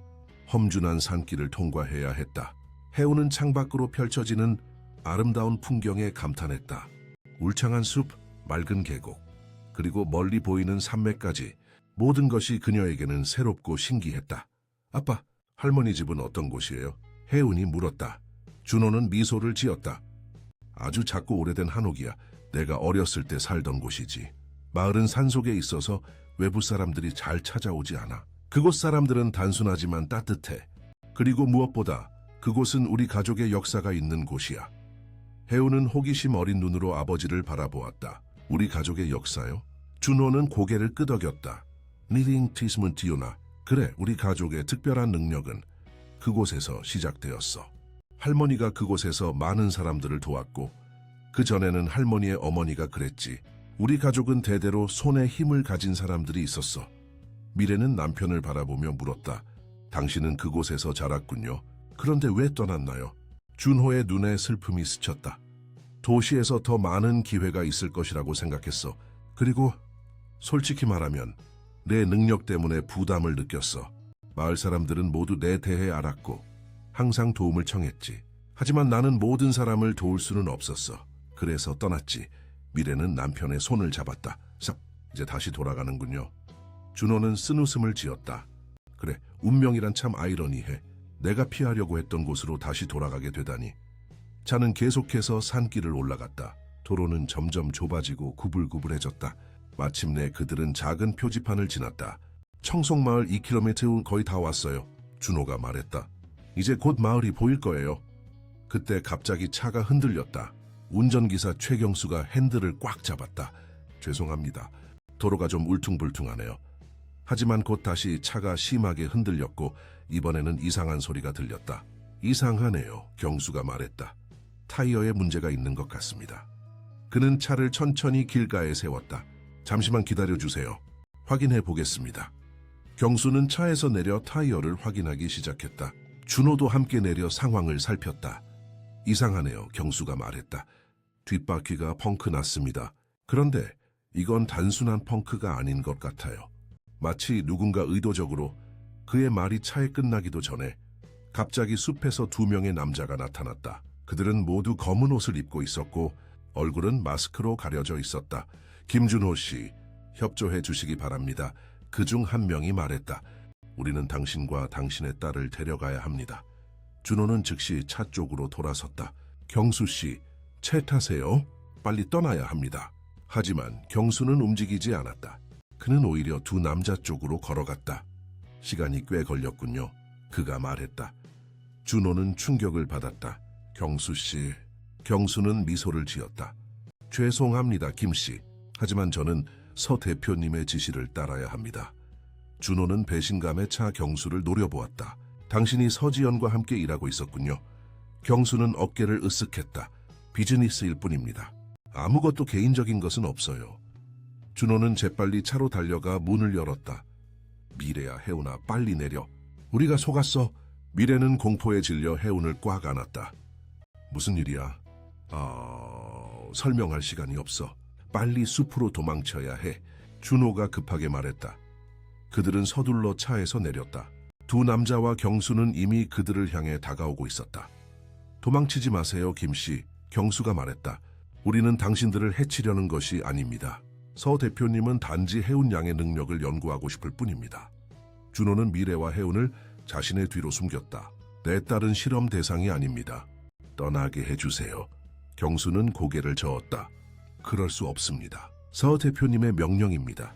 험준한 산길을 통과해야 했다. 해우는 창밖으로 펼쳐지는 아름다운 풍경에 감탄했다. 울창한 숲, 맑은 계곡, 그리고 멀리 보이는 산맥까지 모든 것이 그녀에게는 새롭고 신기했다. 아빠, 할머니 집은 어떤 곳이에요? 해운이 물었다. 준호는 미소를 지었다. 아주 작고 오래된 한옥이야. 내가 어렸을 때 살던 곳이지. 마을은 산속에 있어서 외부 사람들이 잘 찾아오지 않아. 그곳 사람들은 단순하지만 따뜻해. 그리고 무엇보다 그곳은 우리 가족의 역사가 있는 곳이야. 해우는 호기심 어린 눈으로 아버지를 바라보았다. 우리 가족의 역사요? 준호는 고개를 끄덕였다. 니링 티스문티오나. 그래, 우리 가족의 특별한 능력은 그곳에서 시작되었어. 할머니가 그곳에서 많은 사람들을 도왔고 그 전에는 할머니의 어머니가 그랬지. 우리 가족은 대대로 손에 힘을 가진 사람들이 있었어. 미래는 남편을 바라보며 물었다. 당신은 그곳에서 자랐군요. 그런데 왜 떠났나요? 준호의 눈에 슬픔이 스쳤다. 도시에서 더 많은 기회가 있을 것이라고 생각했어. 그리고 솔직히 말하면 내 능력 때문에 부담을 느꼈어. 마을 사람들은 모두 내 대해 알았고 항상 도움을 청했지. 하지만 나는 모든 사람을 도울 수는 없었어. 그래서 떠났지. 미래는 남편의 손을 잡았다. 이제 다시 돌아가는군요. 준호는 쓴웃음을 지었다. 그래, 운명이란 참 아이러니해. 내가 피하려고 했던 곳으로 다시 돌아가게 되다니. 차는 계속해서 산길을 올라갔다. 도로는 점점 좁아지고 구불구불해졌다. 마침내 그들은 작은 표지판을 지났다. 청송마을 2km 거의 다 왔어요. 준호가 말했다. 이제 곧 마을이 보일 거예요. 그때 갑자기 차가 흔들렸다. 운전기사 최경수가 핸들을 꽉 잡았다. 죄송합니다. 도로가 좀 울퉁불퉁하네요. 하지만 곧 다시 차가 심하게 흔들렸고 이번에는 이상한 소리가 들렸다. 이상하네요. 경수가 말했다. 타이어에 문제가 있는 것 같습니다. 그는 차를 천천히 길가에 세웠다. 잠시만 기다려주세요. 확인해 보겠습니다. 경수는 차에서 내려 타이어를 확인하기 시작했다. 준호도 함께 내려 상황을 살폈다. 이상하네요. 경수가 말했다. 뒷바퀴가 펑크 났습니다. 그런데 이건 단순한 펑크가 아닌 것 같아요. 마치 누군가 의도적으로 그의 말이 차에 끝나기도 전에 갑자기 숲에서 두 명의 남자가 나타났다. 그들은 모두 검은 옷을 입고 있었고 얼굴은 마스크로 가려져 있었다. 김준호 씨, 협조해 주시기 바랍니다. 그중 한 명이 말했다. 우리는 당신과 당신의 딸을 데려가야 합니다. 준호는 즉시 차 쪽으로 돌아섰다. 경수 씨, 차 타세요. 빨리 떠나야 합니다. 하지만 경수는 움직이지 않았다. 그는 오히려 두 남자 쪽으로 걸어갔다. 시간이 꽤 걸렸군요. 그가 말했다. 준호는 충격을 받았다. 경수 씨. 경수는 미소를 지었다. 죄송합니다, 김 씨. 하지만 저는 서 대표님의 지시를 따라야 합니다. 준호는 배신감에 차 경수를 노려보았다. 당신이 서지연과 함께 일하고 있었군요. 경수는 어깨를 으쓱했다. 비즈니스일 뿐입니다. 아무것도 개인적인 것은 없어요. 준호는 재빨리 차로 달려가 문을 열었다. 미래야, 혜운아, 빨리 내려. 우리가 속았어. 미래는 공포에 질려 혜운을 꽉 안았다. 무슨 일이야? 설명할 시간이 없어. 빨리 숲으로 도망쳐야 해. 준호가 급하게 말했다. 그들은 서둘러 차에서 내렸다. 두 남자와 경수는 이미 그들을 향해 다가오고 있었다. 도망치지 마세요, 김씨. 경수가 말했다. 우리는 당신들을 해치려는 것이 아닙니다. 서 대표님은 단지 혜운 양의 능력을 연구하고 싶을 뿐입니다. 준호는 미래와 혜운을 자신의 뒤로 숨겼다. 내 딸은 실험 대상이 아닙니다. 떠나게 해주세요. 경수는 고개를 저었다. 그럴 수 없습니다. 서 대표님의 명령입니다.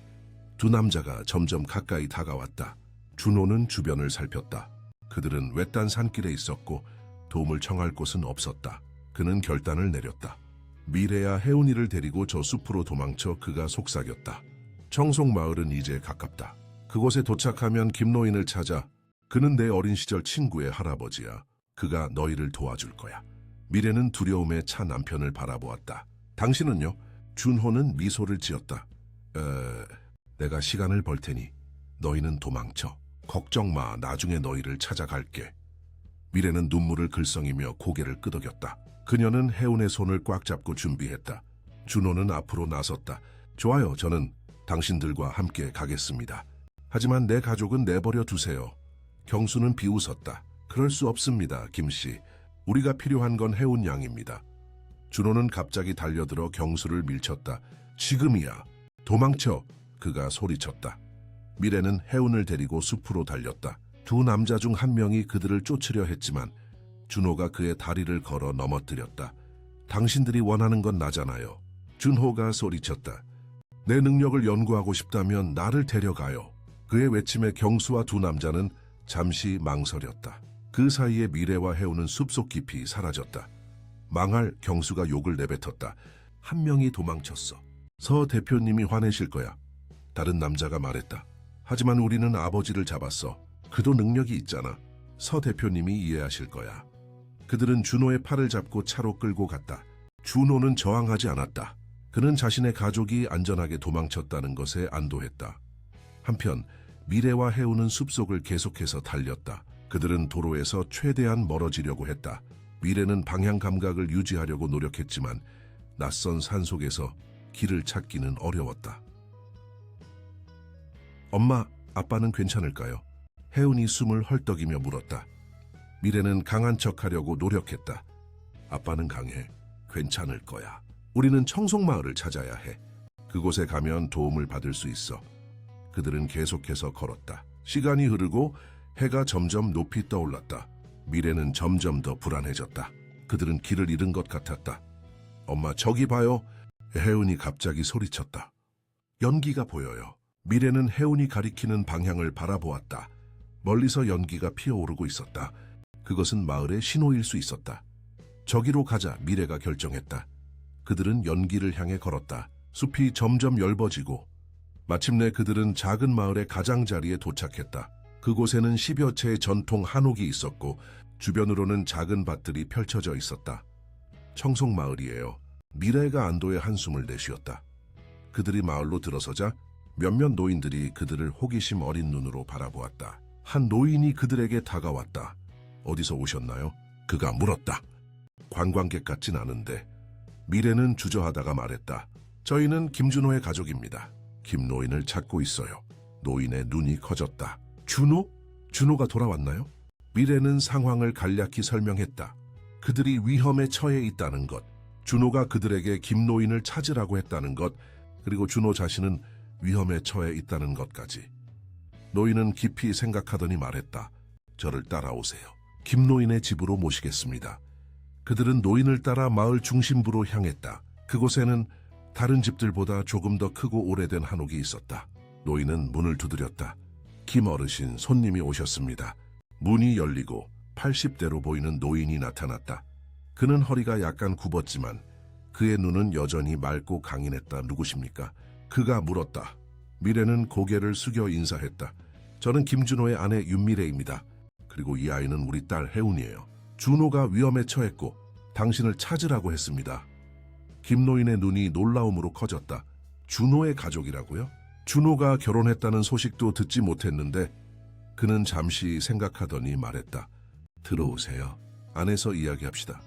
두 남자가 점점 가까이 다가왔다. 준호는 주변을 살폈다. 그들은 외딴 산길에 있었고 도움을 청할 곳은 없었다. 그는 결단을 내렸다. 미래야 혜운이를 데리고 저 숲으로 도망쳐 그가 속삭였다. 청송마을은 이제 가깝다. 그곳에 도착하면 김노인을 찾아. 그는 내 어린 시절 친구의 할아버지야. 그가 너희를 도와줄 거야. 미래는 두려움에 차 남편을 바라보았다. 당신은요? 준호는 미소를 지었다. 내가 시간을 벌 테니 너희는 도망쳐. 걱정 마. 나중에 너희를 찾아갈게. 미래는 눈물을 글썽이며 고개를 끄덕였다. 그녀는 혜운의 손을 꽉 잡고 준비했다. 준호는 앞으로 나섰다. 좋아요. 저는 당신들과 함께 가겠습니다. 하지만 내 가족은 내버려 두세요. 경수는 비웃었다. 그럴 수 없습니다, 김씨. 우리가 필요한 건 혜운 양입니다. 준호는 갑자기 달려들어 경수를 밀쳤다. 지금이야. 도망쳐. 그가 소리쳤다. 미래는 혜운을 데리고 숲으로 달렸다. 두 남자 중 한 명이 그들을 쫓으려 했지만 준호가 그의 다리를 걸어 넘어뜨렸다. 당신들이 원하는 건 나잖아요. 준호가 소리쳤다. 내 능력을 연구하고 싶다면 나를 데려가요. 그의 외침에 경수와 두 남자는 잠시 망설였다. 그 사이에 미래와 혜운은 숲속 깊이 사라졌다. 망할. 경수가 욕을 내뱉었다. 한 명이 도망쳤어. 서 대표님이 화내실 거야. 다른 남자가 말했다. 하지만 우리는 아버지를 잡았어. 그도 능력이 있잖아. 서 대표님이 이해하실 거야. 그들은 준호의 팔을 잡고 차로 끌고 갔다. 준호는 저항하지 않았다. 그는 자신의 가족이 안전하게 도망쳤다는 것에 안도했다. 한편 미래와 혜운은 숲속을 계속해서 달렸다. 그들은 도로에서 최대한 멀어지려고 했다. 미래는 방향 감각을 유지하려고 노력했지만 낯선 산속에서 길을 찾기는 어려웠다. 엄마, 아빠는 괜찮을까요? 혜운이 숨을 헐떡이며 물었다. 미래는 강한 척하려고 노력했다. 아빠는 강해. 괜찮을 거야. 우리는 청송마을을 찾아야 해. 그곳에 가면 도움을 받을 수 있어. 그들은 계속해서 걸었다. 시간이 흐르고 해가 점점 높이 떠올랐다. 미래는 점점 더 불안해졌다. 그들은 길을 잃은 것 같았다. 엄마, 저기 봐요. 혜운이 갑자기 소리쳤다. 연기가 보여요. 미래는 혜운이 가리키는 방향을 바라보았다. 멀리서 연기가 피어오르고 있었다. 그것은 마을의 신호일 수 있었다. 저기로 가자. 미래가 결정했다. 그들은 연기를 향해 걸었다. 숲이 점점 엷어지고 마침내 그들은 작은 마을의 가장자리에 도착했다. 그곳에는 10여 채의 전통 한옥이 있었고 주변으로는 작은 밭들이 펼쳐져 있었다. 청송마을이에요. 미래가 안도의 한숨을 내쉬었다. 그들이 마을로 들어서자 몇몇 노인들이 그들을 호기심 어린 눈으로 바라보았다. 한 노인이 그들에게 다가왔다. 어디서 오셨나요? 그가 물었다. 관광객 같진 않은데. 미래는 주저하다가 말했다. 저희는 김준호의 가족입니다. 김노인을 찾고 있어요. 노인의 눈이 커졌다. 준호? 준호가 돌아왔나요? 미래는 상황을 간략히 설명했다. 그들이 위험에 처해 있다는 것, 준호가 그들에게 김노인을 찾으라고 했다는 것, 그리고 준호 자신은 위험에 처해 있다는 것까지. 노인은 깊이 생각하더니 말했다. 저를 따라오세요. 김노인의 집으로 모시겠습니다. 그들은 노인을 따라 마을 중심부로 향했다. 그곳에는 다른 집들보다 조금 더 크고 오래된 한옥이 있었다. 노인은 문을 두드렸다. 김 어르신, 손님이 오셨습니다. 문이 열리고 80대로 보이는 노인이 나타났다. 그는 허리가 약간 굽었지만 그의 눈은 여전히 맑고 강인했다. 누구십니까? 그가 물었다. 미래는 고개를 숙여 인사했다. 저는 김준호의 아내 윤미래입니다. 그리고 이 아이는 우리 딸 혜운이에요. 준호가 위험에 처했고 당신을 찾으라고 했습니다. 김노인의 눈이 놀라움으로 커졌다. 준호의 가족이라고요? 준호가 결혼했다는 소식도 듣지 못했는데 그는 잠시 생각하더니 말했다. 들어오세요. 안에서 이야기합시다.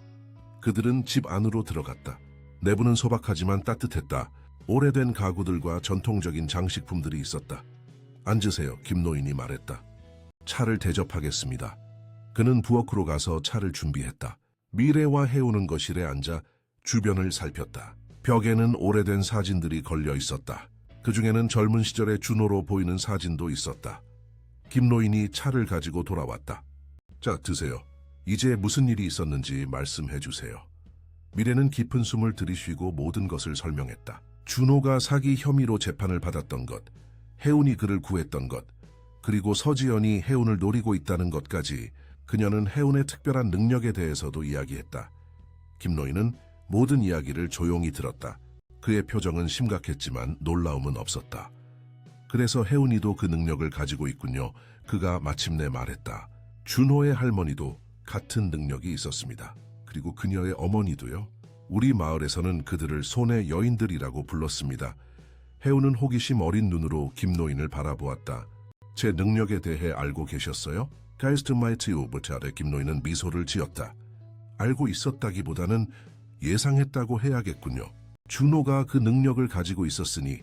그들은 집 안으로 들어갔다. 내부는 소박하지만 따뜻했다. 오래된 가구들과 전통적인 장식품들이 있었다. 앉으세요. 김노인이 말했다. 차를 대접하겠습니다. 그는 부엌으로 가서 차를 준비했다. 미래와 혜우는 거실에 앉아 주변을 살폈다. 벽에는 오래된 사진들이 걸려 있었다. 그 중에는 젊은 시절의 준호로 보이는 사진도 있었다. 김노인이 차를 가지고 돌아왔다. 자, 드세요. 이제 무슨 일이 있었는지 말씀해 주세요. 미래는 깊은 숨을 들이쉬고 모든 것을 설명했다. 준호가 사기 혐의로 재판을 받았던 것, 혜운이 그를 구했던 것, 그리고 서지연이 혜운을 노리고 있다는 것까지 그녀는 혜운의 특별한 능력에 대해서도 이야기했다. 김노인은 모든 이야기를 조용히 들었다. 그의 표정은 심각했지만 놀라움은 없었다. 그래서 혜운이도 그 능력을 가지고 있군요. 그가 마침내 말했다. 준호의 할머니도 같은 능력이 있었습니다. 그리고 그녀의 어머니도요. 우리 마을에서는 그들을 손의 여인들이라고 불렀습니다. 혜운은 호기심 어린 눈으로 김노인을 바라보았다. 제 능력에 대해 알고 계셨어요? 가이스트마이트우부터의 김노인은 미소를 지었다. 알고 있었다기보다는 예상했다고 해야겠군요. 준호가 그 능력을 가지고 있었으니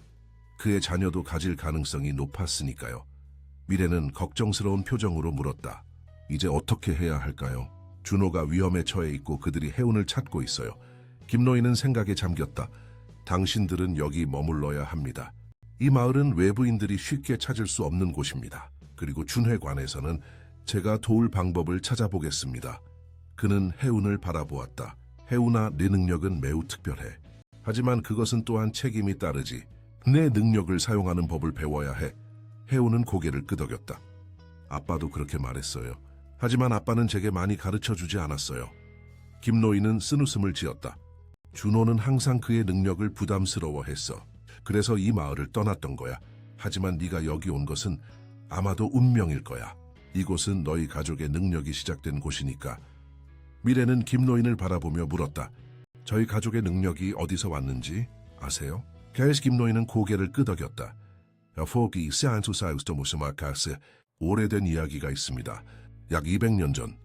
그의 자녀도 가질 가능성이 높았으니까요. 미래는 걱정스러운 표정으로 물었다. 이제 어떻게 해야 할까요? 준호가 위험에 처해 있고 그들이 혜운을 찾고 있어요. 김노인은 생각에 잠겼다. 당신들은 여기 머물러야 합니다. 이 마을은 외부인들이 쉽게 찾을 수 없는 곳입니다. 그리고 준회관에서는 제가 도울 방법을 찾아보겠습니다. 그는 혜운을 바라보았다. 혜운아, 네 능력은 매우 특별해. 하지만 그것은 또한 책임이 따르지. 내 능력을 사용하는 법을 배워야 해. 혜운은 고개를 끄덕였다. 아빠도 그렇게 말했어요. 하지만 아빠는 제게 많이 가르쳐주지 않았어요. 김노인은 쓴웃음을 지었다. 준호는 항상 그의 능력을 부담스러워했어. 그래서 이 마을을 떠났던 거야. 하지만 네가 여기 온 것은 아마도 운명일 거야. 이곳은 너희 가족의 능력이 시작된 곳이니까. 미래는 김노인을 바라보며 물었다. 저희 가족의 능력이 어디서 왔는지 아세요? 게스 김노인은 고개를 끄덕였다. 포기 세안투사우스토무스마카스 오래된 이야기가 있습니다. 약 200년 전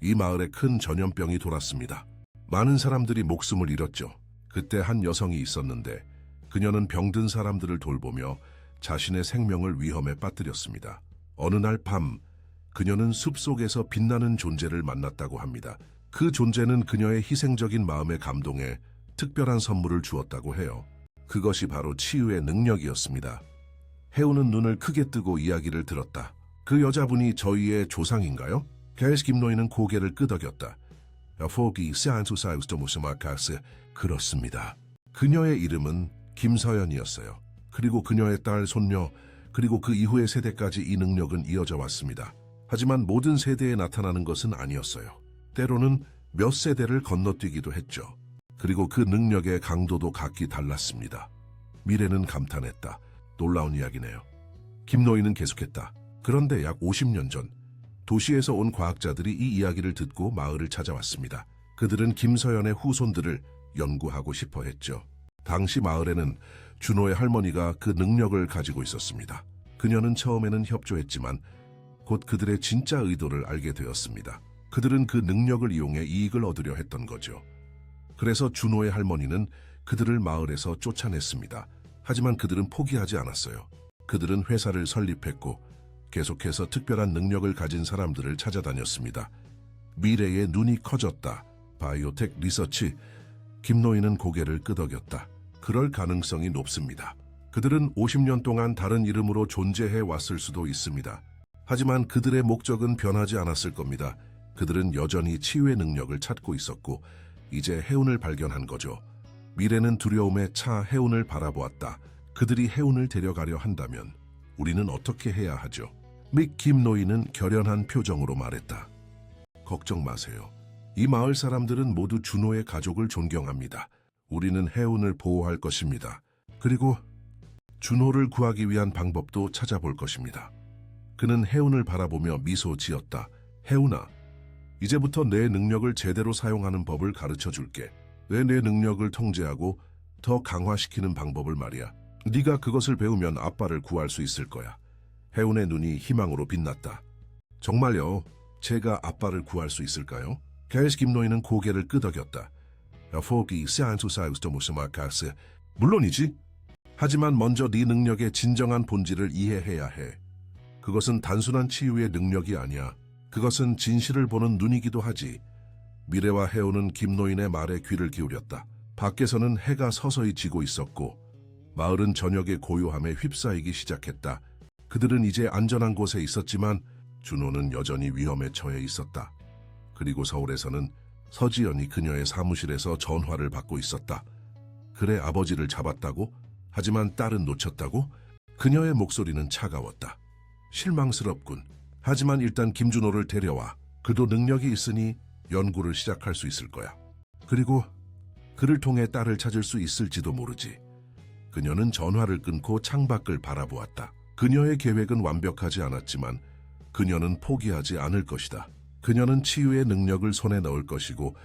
이 마을에 큰 전염병이 돌았습니다. 많은 사람들이 목숨을 잃었죠. 그때 한 여성이 있었는데 그녀는 병든 사람들을 돌보며 자신의 생명을 위험에 빠뜨렸습니다. 어느 날 밤 그녀는 숲속에서 빛나는 존재를 만났다고 합니다. 그 존재는 그녀의 희생적인 마음에 감동해 특별한 선물을 주었다고 해요. 그것이 바로 치유의 능력이었습니다. 혜우는 눈을 크게 뜨고 이야기를 들었다. 그 여자분이 저희의 조상인가요? 게스 김노인은 고개를 끄덕였다. 포기 세안투사우스토무스마카스 그렇습니다. 그녀의 이름은 김서연이었어요. 그리고 그녀의 딸, 손녀, 그리고 그 이후의 세대까지 이 능력은 이어져 왔습니다. 하지만 모든 세대에 나타나는 것은 아니었어요. 때로는 몇 세대를 건너뛰기도 했죠. 그리고 그 능력의 강도도 각기 달랐습니다. 미래는 감탄했다. 놀라운 이야기네요. 김노인은 계속했다. 그런데 약 50년 전 도시에서 온 과학자들이 이 이야기를 듣고 마을을 찾아왔습니다. 그들은 김서연의 후손들을 연구하고 싶어 했죠. 당시 마을에는 준호의 할머니가 그 능력을 가지고 있었습니다. 그녀는 처음에는 협조했지만 곧 그들의 진짜 의도를 알게 되었습니다. 그들은 그 능력을 이용해 이익을 얻으려 했던 거죠. 그래서 준호의 할머니는 그들을 마을에서 쫓아냈습니다. 하지만 그들은 포기하지 않았어요. 그들은 회사를 설립했고 계속해서 특별한 능력을 가진 사람들을 찾아다녔습니다. 미래의 눈이 커졌다. 바이오텍 리서치. 김노인은 고개를 끄덕였다. 그럴 가능성이 높습니다. 그들은 50년 동안 다른 이름으로 존재해 왔을 수도 있습니다. 하지만 그들의 목적은 변하지 않았을 겁니다. 그들은 여전히 치유의 능력을 찾고 있었고 이제 혜운을 발견한 거죠. 미래는 두려움에 차 해운을 바라보았다. 그들이 해운을 데려가려 한다면 우리는 어떻게 해야 하죠? 믹 김노인은 결연한 표정으로 말했다. 걱정 마세요. 이 마을 사람들은 모두 준호의 가족을 존경합니다. 우리는 해운을 보호할 것입니다. 그리고 준호를 구하기 위한 방법도 찾아볼 것입니다. 그는 해운을 바라보며 미소 지었다. 해운아, 이제부터 내 능력을 제대로 사용하는 법을 가르쳐 줄게. 내 능력을 통제하고 더 강화시키는 방법을 말이야. 네가 그것을 배우면 아빠를 구할 수 있을 거야. 해운의 눈이 희망으로 빛났다. 정말요? 제가 아빠를 구할 수 있을까요? 게스 김노인은 고개를 끄덕였다. 물론이지. 하지만 먼저 네 능력의 진정한 본질을 이해해야 해. 그것은 단순한 치유의 능력이 아니야. 그것은 진실을 보는 눈이기도 하지. 미래와 해오는 김노인의 말에 귀를 기울였다. 밖에서는 해가 서서히 지고 있었고 마을은 저녁의 고요함에 휩싸이기 시작했다. 그들은 이제 안전한 곳에 있었지만 준호는 여전히 위험에 처해 있었다. 그리고 서울에서는 서지연이 그녀의 사무실에서 전화를 받고 있었다. 그래, 아버지를 잡았다고? 하지만 딸은 놓쳤다고? 그녀의 목소리는 차가웠다. 실망스럽군. 하지만 일단 김준호를 데려와. 그도 능력이 있으니 연구를 시작할 수 있을 거야. 그리고 그를 통해 딸을 찾을 수 있을지도 모르지. 그녀는 전화를 끊고 창밖을 바라보았다. 그녀의 계획은 완벽하지 않았지만 그녀는 포기하지 않을 것이다. 그녀는 치유의 능력을 손에 넣을 것이고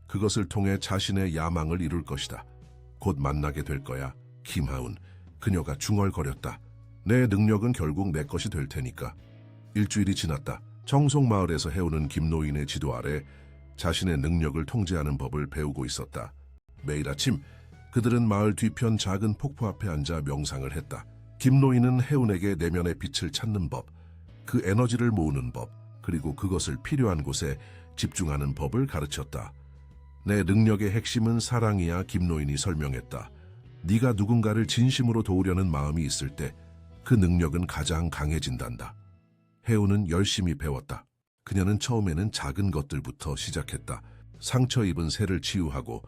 그것을 통해 자신의 야망을 이룰 것이다. 곧 만나게 될 거야, 김하운. 그녀가 중얼거렸다. 내 능력은 결국 내 것이 될 테니까. 일주일이 지났다. 청송마을에서 해오는 김노인의 지도 아래 자신의 능력을 통제하는 법을 배우고 있었다. 매일 아침 그들은 마을 뒤편 작은 폭포 앞에 앉아 명상을 했다. 김노인은 해운에게 내면의 빛을 찾는 법, 그 에너지를 모으는 법, 그리고 그것을 필요한 곳에 집중하는 법을 가르쳤다. 내 능력의 핵심은 사랑이야, 김노인이 설명했다. 네가 누군가를 진심으로 도우려는 마음이 있을 때 그 능력은 가장 강해진단다. 해운은 열심히 배웠다. 그녀는 처음에는 작은 것들부터 시작했다. 상처 입은 새를 치유하고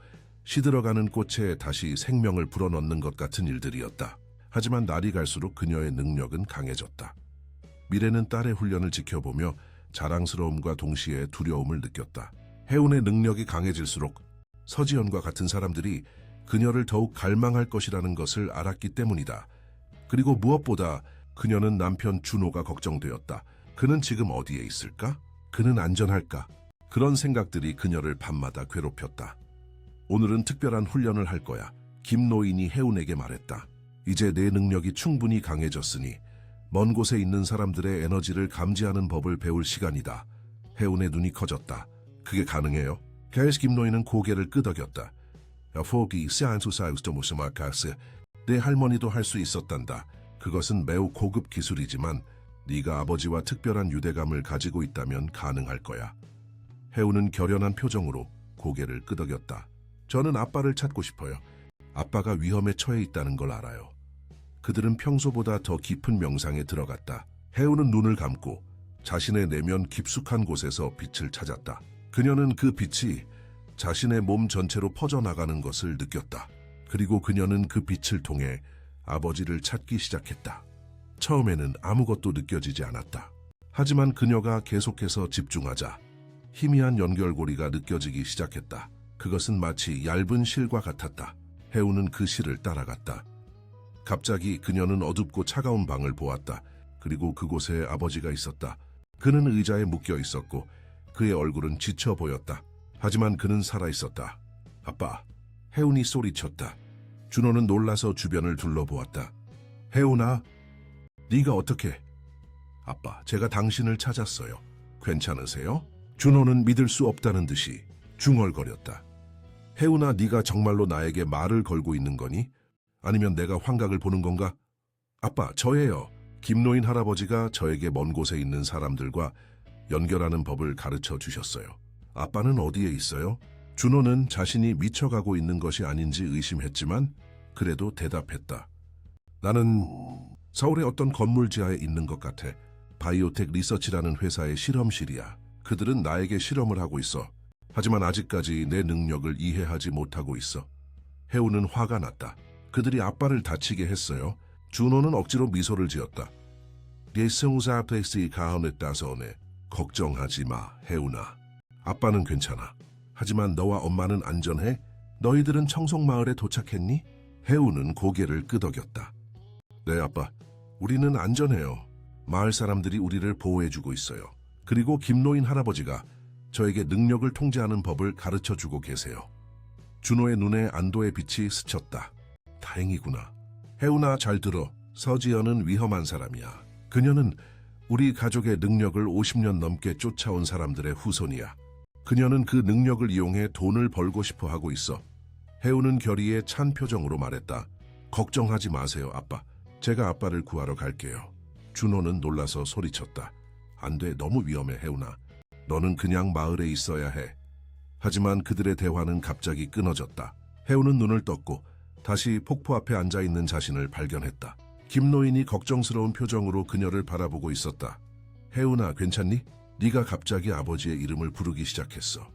시들어가는 꽃에 다시 생명을 불어넣는 것 같은 일들이었다. 하지만 날이 갈수록 그녀의 능력은 강해졌다. 미래는 딸의 훈련을 지켜보며 자랑스러움과 동시에 두려움을 느꼈다. 해운의 능력이 강해질수록 서지연과 같은 사람들이 그녀를 더욱 갈망할 것이라는 것을 알았기 때문이다. 그리고 무엇보다 그녀는 남편 준호가 걱정되었다. 그는 지금 어디에 있을까? 그는 안전할까? 그런 생각들이 그녀를 밤마다 괴롭혔다. 오늘은 특별한 훈련을 할 거야. 김노인이 해운에게 말했다. 이제 내 능력이 충분히 강해졌으니 먼 곳에 있는 사람들의 에너지를 감지하는 법을 배울 시간이다. 해운의 눈이 커졌다. 그게 가능해요? 게스 김노인은 고개를 끄덕였다. 내 할머니도 할 수 있었단다. 그것은 매우 고급 기술이지만 네가 아버지와 특별한 유대감을 가지고 있다면 가능할 거야. 해운은 결연한 표정으로 고개를 끄덕였다. 저는 아빠를 찾고 싶어요. 아빠가 위험에 처해 있다는 걸 알아요. 그들은 평소보다 더 깊은 명상에 들어갔다. 해운은 눈을 감고 자신의 내면 깊숙한 곳에서 빛을 찾았다. 그녀는 그 빛이 자신의 몸 전체로 퍼져나가는 것을 느꼈다. 그리고 그녀는 그 빛을 통해 아버지를 찾기 시작했다. 처음에는 아무것도 느껴지지 않았다. 하지만 그녀가 계속해서 집중하자 희미한 연결고리가 느껴지기 시작했다. 그것은 마치 얇은 실과 같았다. 해운은 그 실을 따라갔다. 갑자기 그녀는 어둡고 차가운 방을 보았다. 그리고 그곳에 아버지가 있었다. 그는 의자에 묶여 있었고 그의 얼굴은 지쳐 보였다. 하지만 그는 살아있었다. 아빠, 해운이 소리쳤다. 준호는 놀라서 주변을 둘러보았다. 해운아, 네가 어떻게? 아빠, 제가 당신을 찾았어요. 괜찮으세요? 준호는 믿을 수 없다는 듯이 중얼거렸다. 해운아, 네가 정말로 나에게 말을 걸고 있는 거니? 아니면 내가 환각을 보는 건가? 아빠, 저예요. 김노인 할아버지가 저에게 먼 곳에 있는 사람들과 연결하는 법을 가르쳐 주셨어요. 아빠는 어디에 있어요? 준호는 자신이 미쳐가고 있는 것이 아닌지 의심했지만 그래도 대답했다. 나는 서울의 어떤 건물 지하에 있는 것 같아. 바이오텍 리서치라는 회사의 실험실이야. 그들은 나에게 실험을 하고 있어. 하지만 아직까지 내 능력을 이해하지 못하고 있어. 해우는 화가 났다. 그들이 아빠를 다치게 했어요. 준호는 억지로 미소를 지었다. 예성사태시 가운데다서네. 걱정하지 마, 해우나. 아빠는 괜찮아. 하지만 너와 엄마는 안전해? 너희들은 청송마을에 도착했니? 해우는 고개를 끄덕였다. 네, 아빠. 우리는 안전해요. 마을 사람들이 우리를 보호해주고 있어요. 그리고 김노인 할아버지가 저에게 능력을 통제하는 법을 가르쳐주고 계세요. 준호의 눈에 안도의 빛이 스쳤다. 다행이구나. 해우나 잘 들어. 서지연은 위험한 사람이야. 그녀는 우리 가족의 능력을 50년 넘게 쫓아온 사람들의 후손이야. 그녀는 그 능력을 이용해 돈을 벌고 싶어 하고 있어. 해우는 결의에 찬 표정으로 말했다. 걱정하지 마세요, 아빠. 제가 아빠를 구하러 갈게요. 준호는 놀라서 소리쳤다. 안 돼, 너무 위험해, 해우나. 너는 그냥 마을에 있어야 해. 하지만 그들의 대화는 갑자기 끊어졌다. 해우는 눈을 떴고 다시 폭포 앞에 앉아있는 자신을 발견했다. 김노인이 걱정스러운 표정으로 그녀를 바라보고 있었다. 해우나, 괜찮니? 네가 갑자기 아버지의 이름을 부르기 시작했어.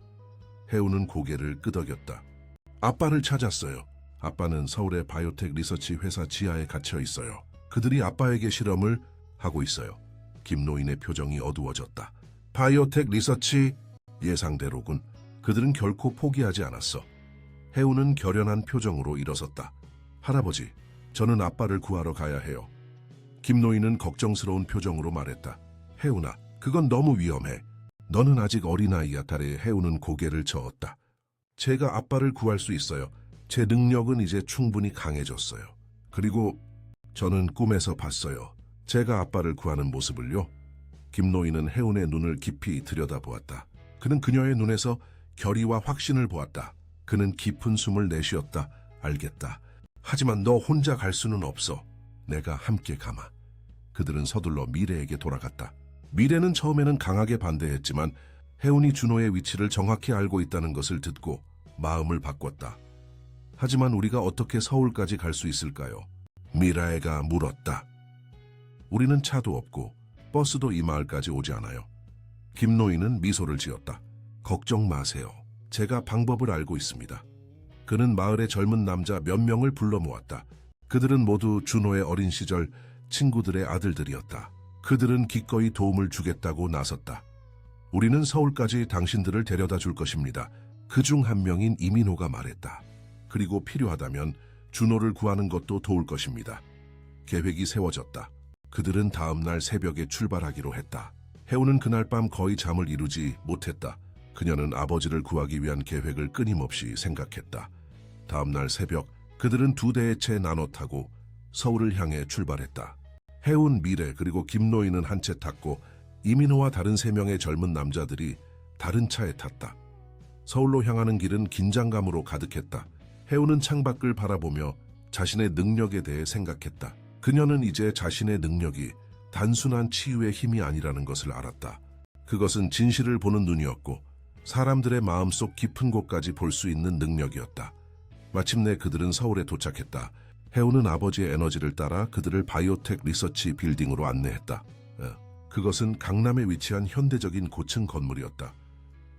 해우는 고개를 끄덕였다. 아빠를 찾았어요. 아빠는 서울의 바이오텍 리서치 회사 지하에 갇혀 있어요. 그들이 아빠에게 실험을 하고 있어요. 김노인의 표정이 어두워졌다. 바이오텍 리서치? 예상대로군. 그들은 결코 포기하지 않았어. 해우는 결연한 표정으로 일어섰다. 할아버지, 저는 아빠를 구하러 가야 해요. 김노인은 걱정스러운 표정으로 말했다. 해우나, 그건 너무 위험해. 너는 아직 어린아이야. 달에 해우는 고개를 저었다. 제가 아빠를 구할 수 있어요. 제 능력은 이제 충분히 강해졌어요. 그리고 저는 꿈에서 봤어요. 제가 아빠를 구하는 모습을요. 김노인은 해운의 눈을 깊이 들여다보았다. 그는 그녀의 눈에서 결의와 확신을 보았다. 그는 깊은 숨을 내쉬었다. 알겠다. 하지만 너 혼자 갈 수는 없어. 내가 함께 가마. 그들은 서둘러 미래에게 돌아갔다. 미래는 처음에는 강하게 반대했지만 해운이 준호의 위치를 정확히 알고 있다는 것을 듣고 마음을 바꿨다. 하지만 우리가 어떻게 서울까지 갈 수 있을까요? 미라에가 물었다. 우리는 차도 없고 버스도 이 마을까지 오지 않아요. 김노인은 미소를 지었다. 걱정 마세요. 제가 방법을 알고 있습니다. 그는 마을의 젊은 남자 몇 명을 불러 모았다. 그들은 모두 준호의 어린 시절 친구들의 아들들이었다. 그들은 기꺼이 도움을 주겠다고 나섰다. 우리는 서울까지 당신들을 데려다 줄 것입니다. 그중 한 명인 이민호가 말했다. 그리고 필요하다면 준호를 구하는 것도 도울 것입니다. 계획이 세워졌다. 그들은 다음 날 새벽에 출발하기로 했다. 해우는 그날 밤 거의 잠을 이루지 못했다. 그녀는 아버지를 구하기 위한 계획을 끊임없이 생각했다. 다음 날 새벽 그들은 두 대의 채 나눠 타고 서울을 향해 출발했다. 해운, 미래 그리고 김노인은 한 채 탔고 이민호와 다른 3명의 젊은 남자들이 다른 차에 탔다. 서울로 향하는 길은 긴장감으로 가득했다. 해운은 창밖을 바라보며 자신의 능력에 대해 생각했다. 그녀는 이제 자신의 능력이 단순한 치유의 힘이 아니라는 것을 알았다. 그것은 진실을 보는 눈이었고 사람들의 마음속 깊은 곳까지 볼 수 있는 능력이었다. 마침내 그들은 서울에 도착했다. 해운은 아버지의 에너지를 따라 그들을 바이오텍 리서치 빌딩으로 안내했다. 그것은 강남에 위치한 현대적인 고층 건물이었다.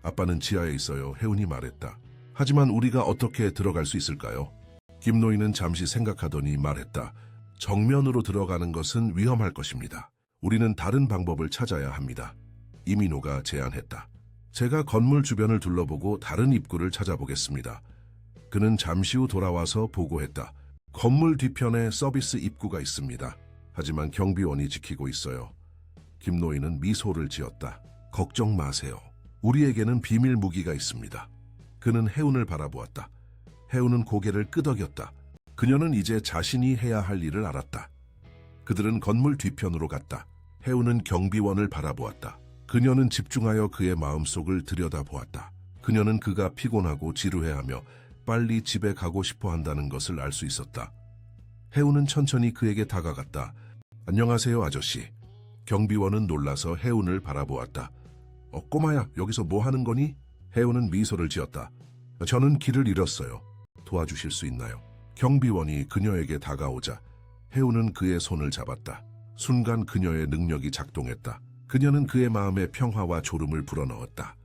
아빠는 지하에 있어요. 해운이 말했다. 하지만 우리가 어떻게 들어갈 수 있을까요? 김노인은 잠시 생각하더니 말했다. 정면으로 들어가는 것은 위험할 것입니다. 우리는 다른 방법을 찾아야 합니다. 이민호가 제안했다. 제가 건물 주변을 둘러보고 다른 입구를 찾아보겠습니다. 그는 잠시 후 돌아와서 보고했다. 건물 뒤편에 서비스 입구가 있습니다. 하지만 경비원이 지키고 있어요. 김노인은 미소를 지었다. 걱정 마세요. 우리에게는 비밀 무기가 있습니다. 그는 해운을 바라보았다. 해운은 고개를 끄덕였다. 그녀는 이제 자신이 해야 할 일을 알았다. 그들은 건물 뒤편으로 갔다. 해운은 경비원을 바라보았다. 그녀는 집중하여 그의 마음속을 들여다보았다. 그녀는 그가 피곤하고 지루해하며 빨리 집에 가고 싶어 한다는 것을 알 수 있었다. 해운은 천천히 그에게 다가갔다. 안녕하세요, 아저씨. 경비원은 놀라서 해운을 바라보았다. 꼬마야, 여기서 뭐 하는 거니? 해운은 미소를 지었다. 저는 길을 잃었어요. 도와주실 수 있나요? 경비원이 그녀에게 다가오자 해운은 그의 손을 잡았다. 순간 그녀의 능력이 작동했다. 그녀는 그의 마음에 평화와 졸음을 불어넣었다.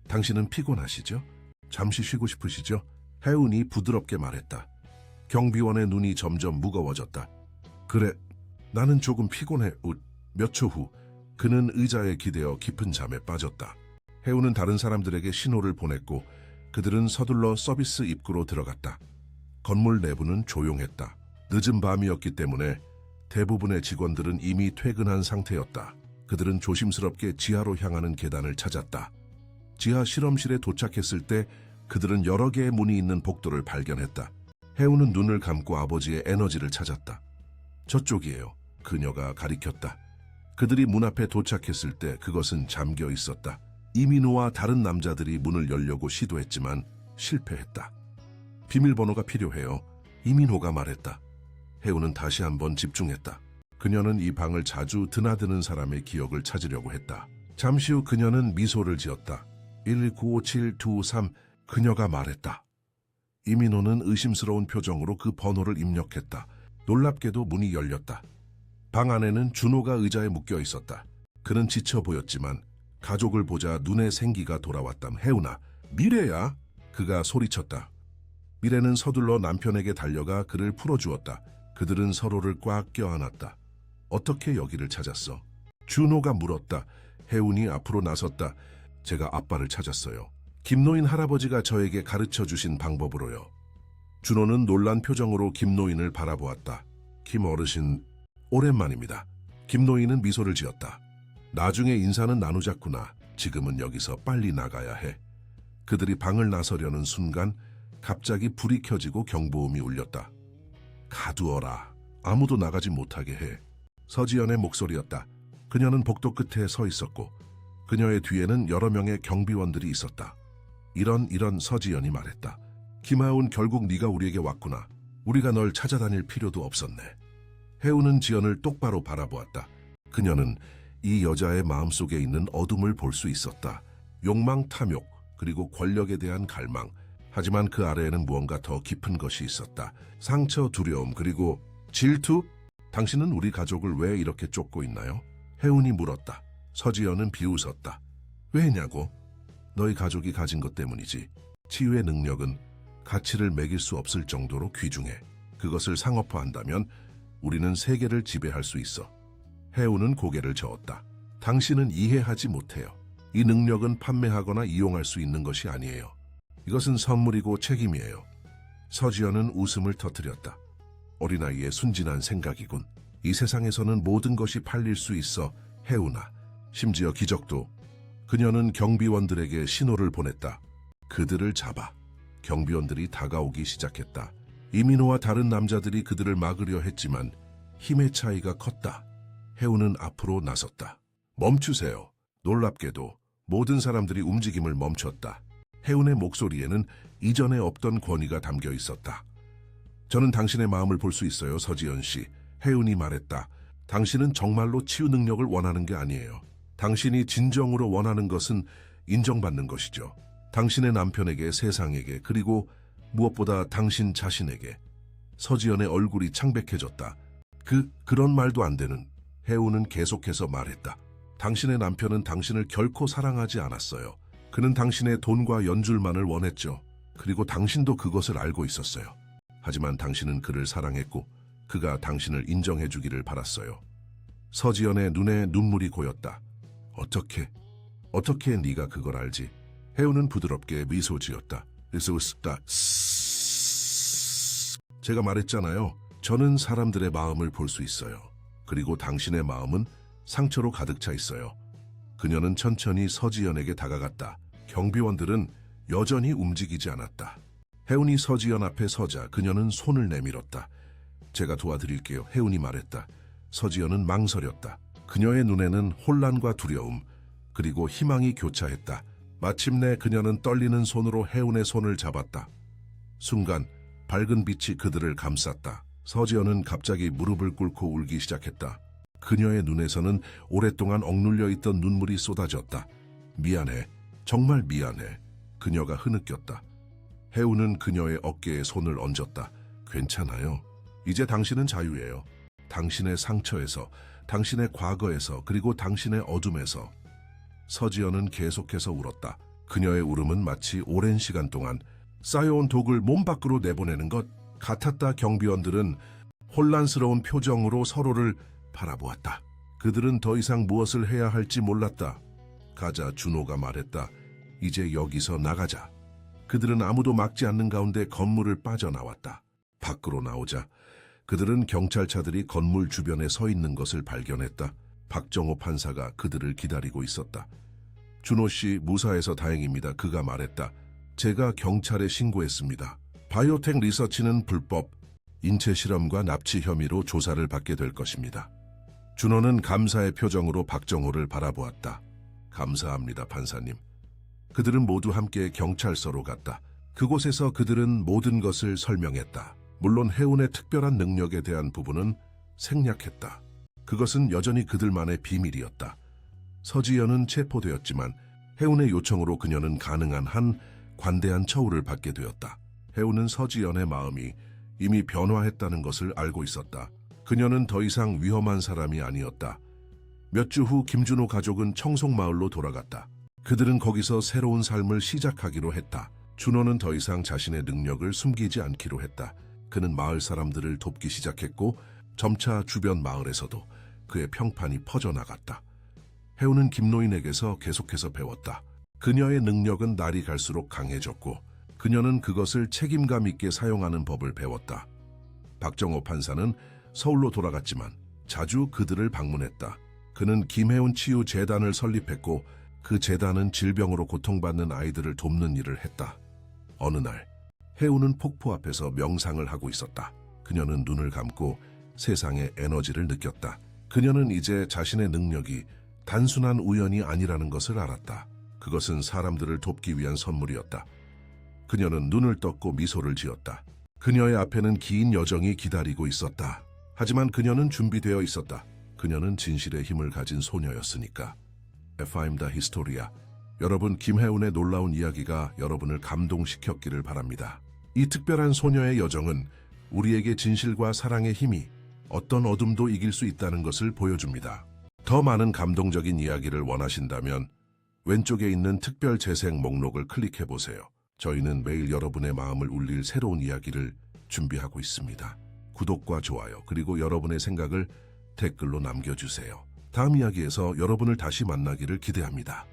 당신은 피곤하시죠? 잠시 쉬고 싶으시죠? 혜운이 부드럽게 말했다. 경비원의 눈이 점점 무거워졌다. 그래, 나는 조금 피곤해. 몇 초 후 그는 의자에 기대어 깊은 잠에 빠졌다. 혜운은 다른 사람들에게 신호를 보냈고 그들은 서둘러 서비스 입구로 들어갔다. 건물 내부는 조용했다. 늦은 밤이었기 때문에 대부분의 직원들은 이미 퇴근한 상태였다. 그들은 조심스럽게 지하로 향하는 계단을 찾았다. 지하 실험실에 도착했을 때 그들은 여러 개의 문이 있는 복도를 발견했다. 혜운은 눈을 감고 아버지의 에너지를 찾았다. 저쪽이에요. 그녀가 가리켰다. 그들이 문 앞에 도착했을 때 그것은 잠겨 있었다. 이민호와 다른 남자들이 문을 열려고 시도했지만 실패했다. 비밀번호가 필요해요. 이민호가 말했다. 혜운은 다시 한번 집중했다. 그녀는 이 방을 자주 드나드는 사람의 기억을 찾으려고 했다. 잠시 후 그녀는 미소를 지었다. 1957223 그녀가 말했다. 이민호는 의심스러운 표정으로 그 번호를 입력했다. 놀랍게도 문이 열렸다. 방 안에는 준호가 의자에 묶여 있었다. 그는 지쳐 보였지만 가족을 보자 눈에 생기가 돌아왔다. 혜운아, 미래야? 그가 소리쳤다. 미래는 서둘러 남편에게 달려가 그를 풀어주었다. 그들은 서로를 꽉 껴안았다. 어떻게 여기를 찾았어? 준호가 물었다. 혜운이 앞으로 나섰다. 제가 아빠를 찾았어요. 김노인 할아버지가 저에게 가르쳐 주신 방법으로요. 준호는 놀란 표정으로 김노인을 바라보았다. 김 어르신, 오랜만입니다. 김노인은 미소를 지었다. 나중에 인사는 나누자꾸나. 지금은 여기서 빨리 나가야 해. 그들이 방을 나서려는 순간 갑자기 불이 켜지고 경보음이 울렸다. 가두어라. 아무도 나가지 못하게 해. 서지연의 목소리였다. 그녀는 복도 끝에 서 있었고 그녀의 뒤에는 여러 명의 경비원들이 있었다. 이런 서지연이 말했다. 김하운, 결국 네가 우리에게 왔구나. 우리가 널 찾아다닐 필요도 없었네. 혜운은 지연을 똑바로 바라보았다. 그녀는 이 여자의 마음속에 있는 어둠을 볼 수 있었다. 욕망, 탐욕, 그리고 권력에 대한 갈망. 하지만 그 아래에는 무언가 더 깊은 것이 있었다. 상처, 두려움, 그리고 질투? 당신은 우리 가족을 왜 이렇게 쫓고 있나요? 혜운이 물었다. 서지연은 비웃었다. 왜냐고? 너희 가족이 가진 것 때문이지. 치유의 능력은 가치를 매길 수 없을 정도로 귀중해. 그것을 상업화한다면 우리는 세계를 지배할 수 있어. 혜운은 고개를 저었다. 당신은 이해하지 못해요. 이 능력은 판매하거나 이용할 수 있는 것이 아니에요. 이것은 선물이고 책임이에요. 서지연은 웃음을 터뜨렸다. 어린아이의 순진한 생각이군. 이 세상에서는 모든 것이 팔릴 수 있어. 혜운아, 심지어 기적도. 그녀는 경비원들에게 신호를 보냈다. 그들을 잡아. 경비원들이 다가오기 시작했다. 이민호와 다른 남자들이 그들을 막으려 했지만 힘의 차이가 컸다. 혜운은 앞으로 나섰다. 멈추세요. 놀랍게도 모든 사람들이 움직임을 멈췄다. 혜운의 목소리에는 이전에 없던 권위가 담겨 있었다. 저는 당신의 마음을 볼 수 있어요, 서지연 씨. 혜운이 말했다. 당신은 정말로 치유 능력을 원하는 게 아니에요. 당신이 진정으로 원하는 것은 인정받는 것이죠. 당신의 남편에게, 세상에게, 그리고 무엇보다 당신 자신에게. 서지연의 얼굴이 창백해졌다. 그런 말도 안 되는. 혜운은 계속해서 말했다. 당신의 남편은 당신을 결코 사랑하지 않았어요. 그는 당신의 돈과 연줄만을 원했죠. 그리고 당신도 그것을 알고 있었어요. 하지만 당신은 그를 사랑했고 그가 당신을 인정해 주기를 바랐어요. 서지연의 눈에 눈물이 고였다. 어떻게 네가 그걸 알지? 혜운은 부드럽게 미소 지었다. 제가 말했잖아요. 저는 사람들의 마음을 볼 수 있어요. 그리고 당신의 마음은 상처로 가득 차 있어요. 그녀는 천천히 서지연에게 다가갔다. 경비원들은 여전히 움직이지 않았다. 혜운이 서지연 앞에 서자 그녀는 손을 내밀었다. 제가 도와드릴게요. 혜운이 말했다. 서지연은 망설였다. 그녀의 눈에는 혼란과 두려움, 그리고 희망이 교차했다. 마침내 그녀는 떨리는 손으로 혜운의 손을 잡았다. 순간 밝은 빛이 그들을 감쌌다. 서지연은 갑자기 무릎을 꿇고 울기 시작했다. 그녀의 눈에서는 오랫동안 억눌려 있던 눈물이 쏟아졌다. 미안해. 정말 미안해. 그녀가 흐느꼈다. 혜운은 그녀의 어깨에 손을 얹었다. 괜찮아요. 이제 당신은 자유예요. 당신의 상처에서, 당신의 과거에서, 그리고 당신의 어둠에서. 서지연은 계속해서 울었다. 그녀의 울음은 마치 오랜 시간 동안 쌓여온 독을 몸 밖으로 내보내는 것 같았다. 경비원들은 혼란스러운 표정으로 서로를 바라보았다. 그들은 더 이상 무엇을 해야 할지 몰랐다. 가자, 준호가 말했다. 이제 여기서 나가자. 그들은 아무도 막지 않는 가운데 건물을 빠져나왔다. 밖으로 나오자 그들은 경찰차들이 건물 주변에 서 있는 것을 발견했다. 박정호 판사가 그들을 기다리고 있었다. 준호 씨, 무사해서 다행입니다. 그가 말했다. 제가 경찰에 신고했습니다. 바이오텍 리서치는 불법, 인체 실험과 납치 혐의로 조사를 받게 될 것입니다. 준호는 감사의 표정으로 박정호를 바라보았다. 감사합니다, 판사님. 그들은 모두 함께 경찰서로 갔다. 그곳에서 그들은 모든 것을 설명했다. 물론 해운의 특별한 능력에 대한 부분은 생략했다. 그것은 여전히 그들만의 비밀이었다. 서지연은 체포되었지만 해운의 요청으로 그녀는 가능한 한 관대한 처우를 받게 되었다. 해운은 서지연의 마음이 이미 변화했다는 것을 알고 있었다. 그녀는 더 이상 위험한 사람이 아니었다. 몇 주 후 김준호 가족은 청송마을로 돌아갔다. 그들은 거기서 새로운 삶을 시작하기로 했다. 준호는 더 이상 자신의 능력을 숨기지 않기로 했다. 그는 마을 사람들을 돕기 시작했고 점차 주변 마을에서도 그의 평판이 퍼져나갔다. 해운은 김노인에게서 계속해서 배웠다. 그녀의 능력은 날이 갈수록 강해졌고 그녀는 그것을 책임감 있게 사용하는 법을 배웠다. 박정호 판사는 서울로 돌아갔지만 자주 그들을 방문했다. 그는 김해운 치유재단을 설립했고 그 재단은 질병으로 고통받는 아이들을 돕는 일을 했다. 어느 날 해운은 폭포 앞에서 명상을 하고 있었다. 그녀는 눈을 감고 세상의 에너지를 느꼈다. 그녀는 이제 자신의 능력이 단순한 우연이 아니라는 것을 알았다. 그것은 사람들을 돕기 위한 선물이었다. 그녀는 눈을 떴고 미소를 지었다. 그녀의 앞에는 긴 여정이 기다리고 있었다. 하지만 그녀는 준비되어 있었다. 그녀는 진실의 힘을 가진 소녀였으니까. FM 더 히스토리아. 여러분, 김해운의 놀라운 이야기가 여러분을 감동시켰기를 바랍니다. 이 특별한 소녀의 여정은 우리에게 진실과 사랑의 힘이 어떤 어둠도 이길 수 있다는 것을 보여줍니다. 더 많은 감동적인 이야기를 원하신다면 왼쪽에 있는 특별 재생 목록을 클릭해보세요. 저희는 매일 여러분의 마음을 울릴 새로운 이야기를 준비하고 있습니다. 구독과 좋아요, 그리고 여러분의 생각을 댓글로 남겨주세요. 다음 이야기에서 여러분을 다시 만나기를 기대합니다.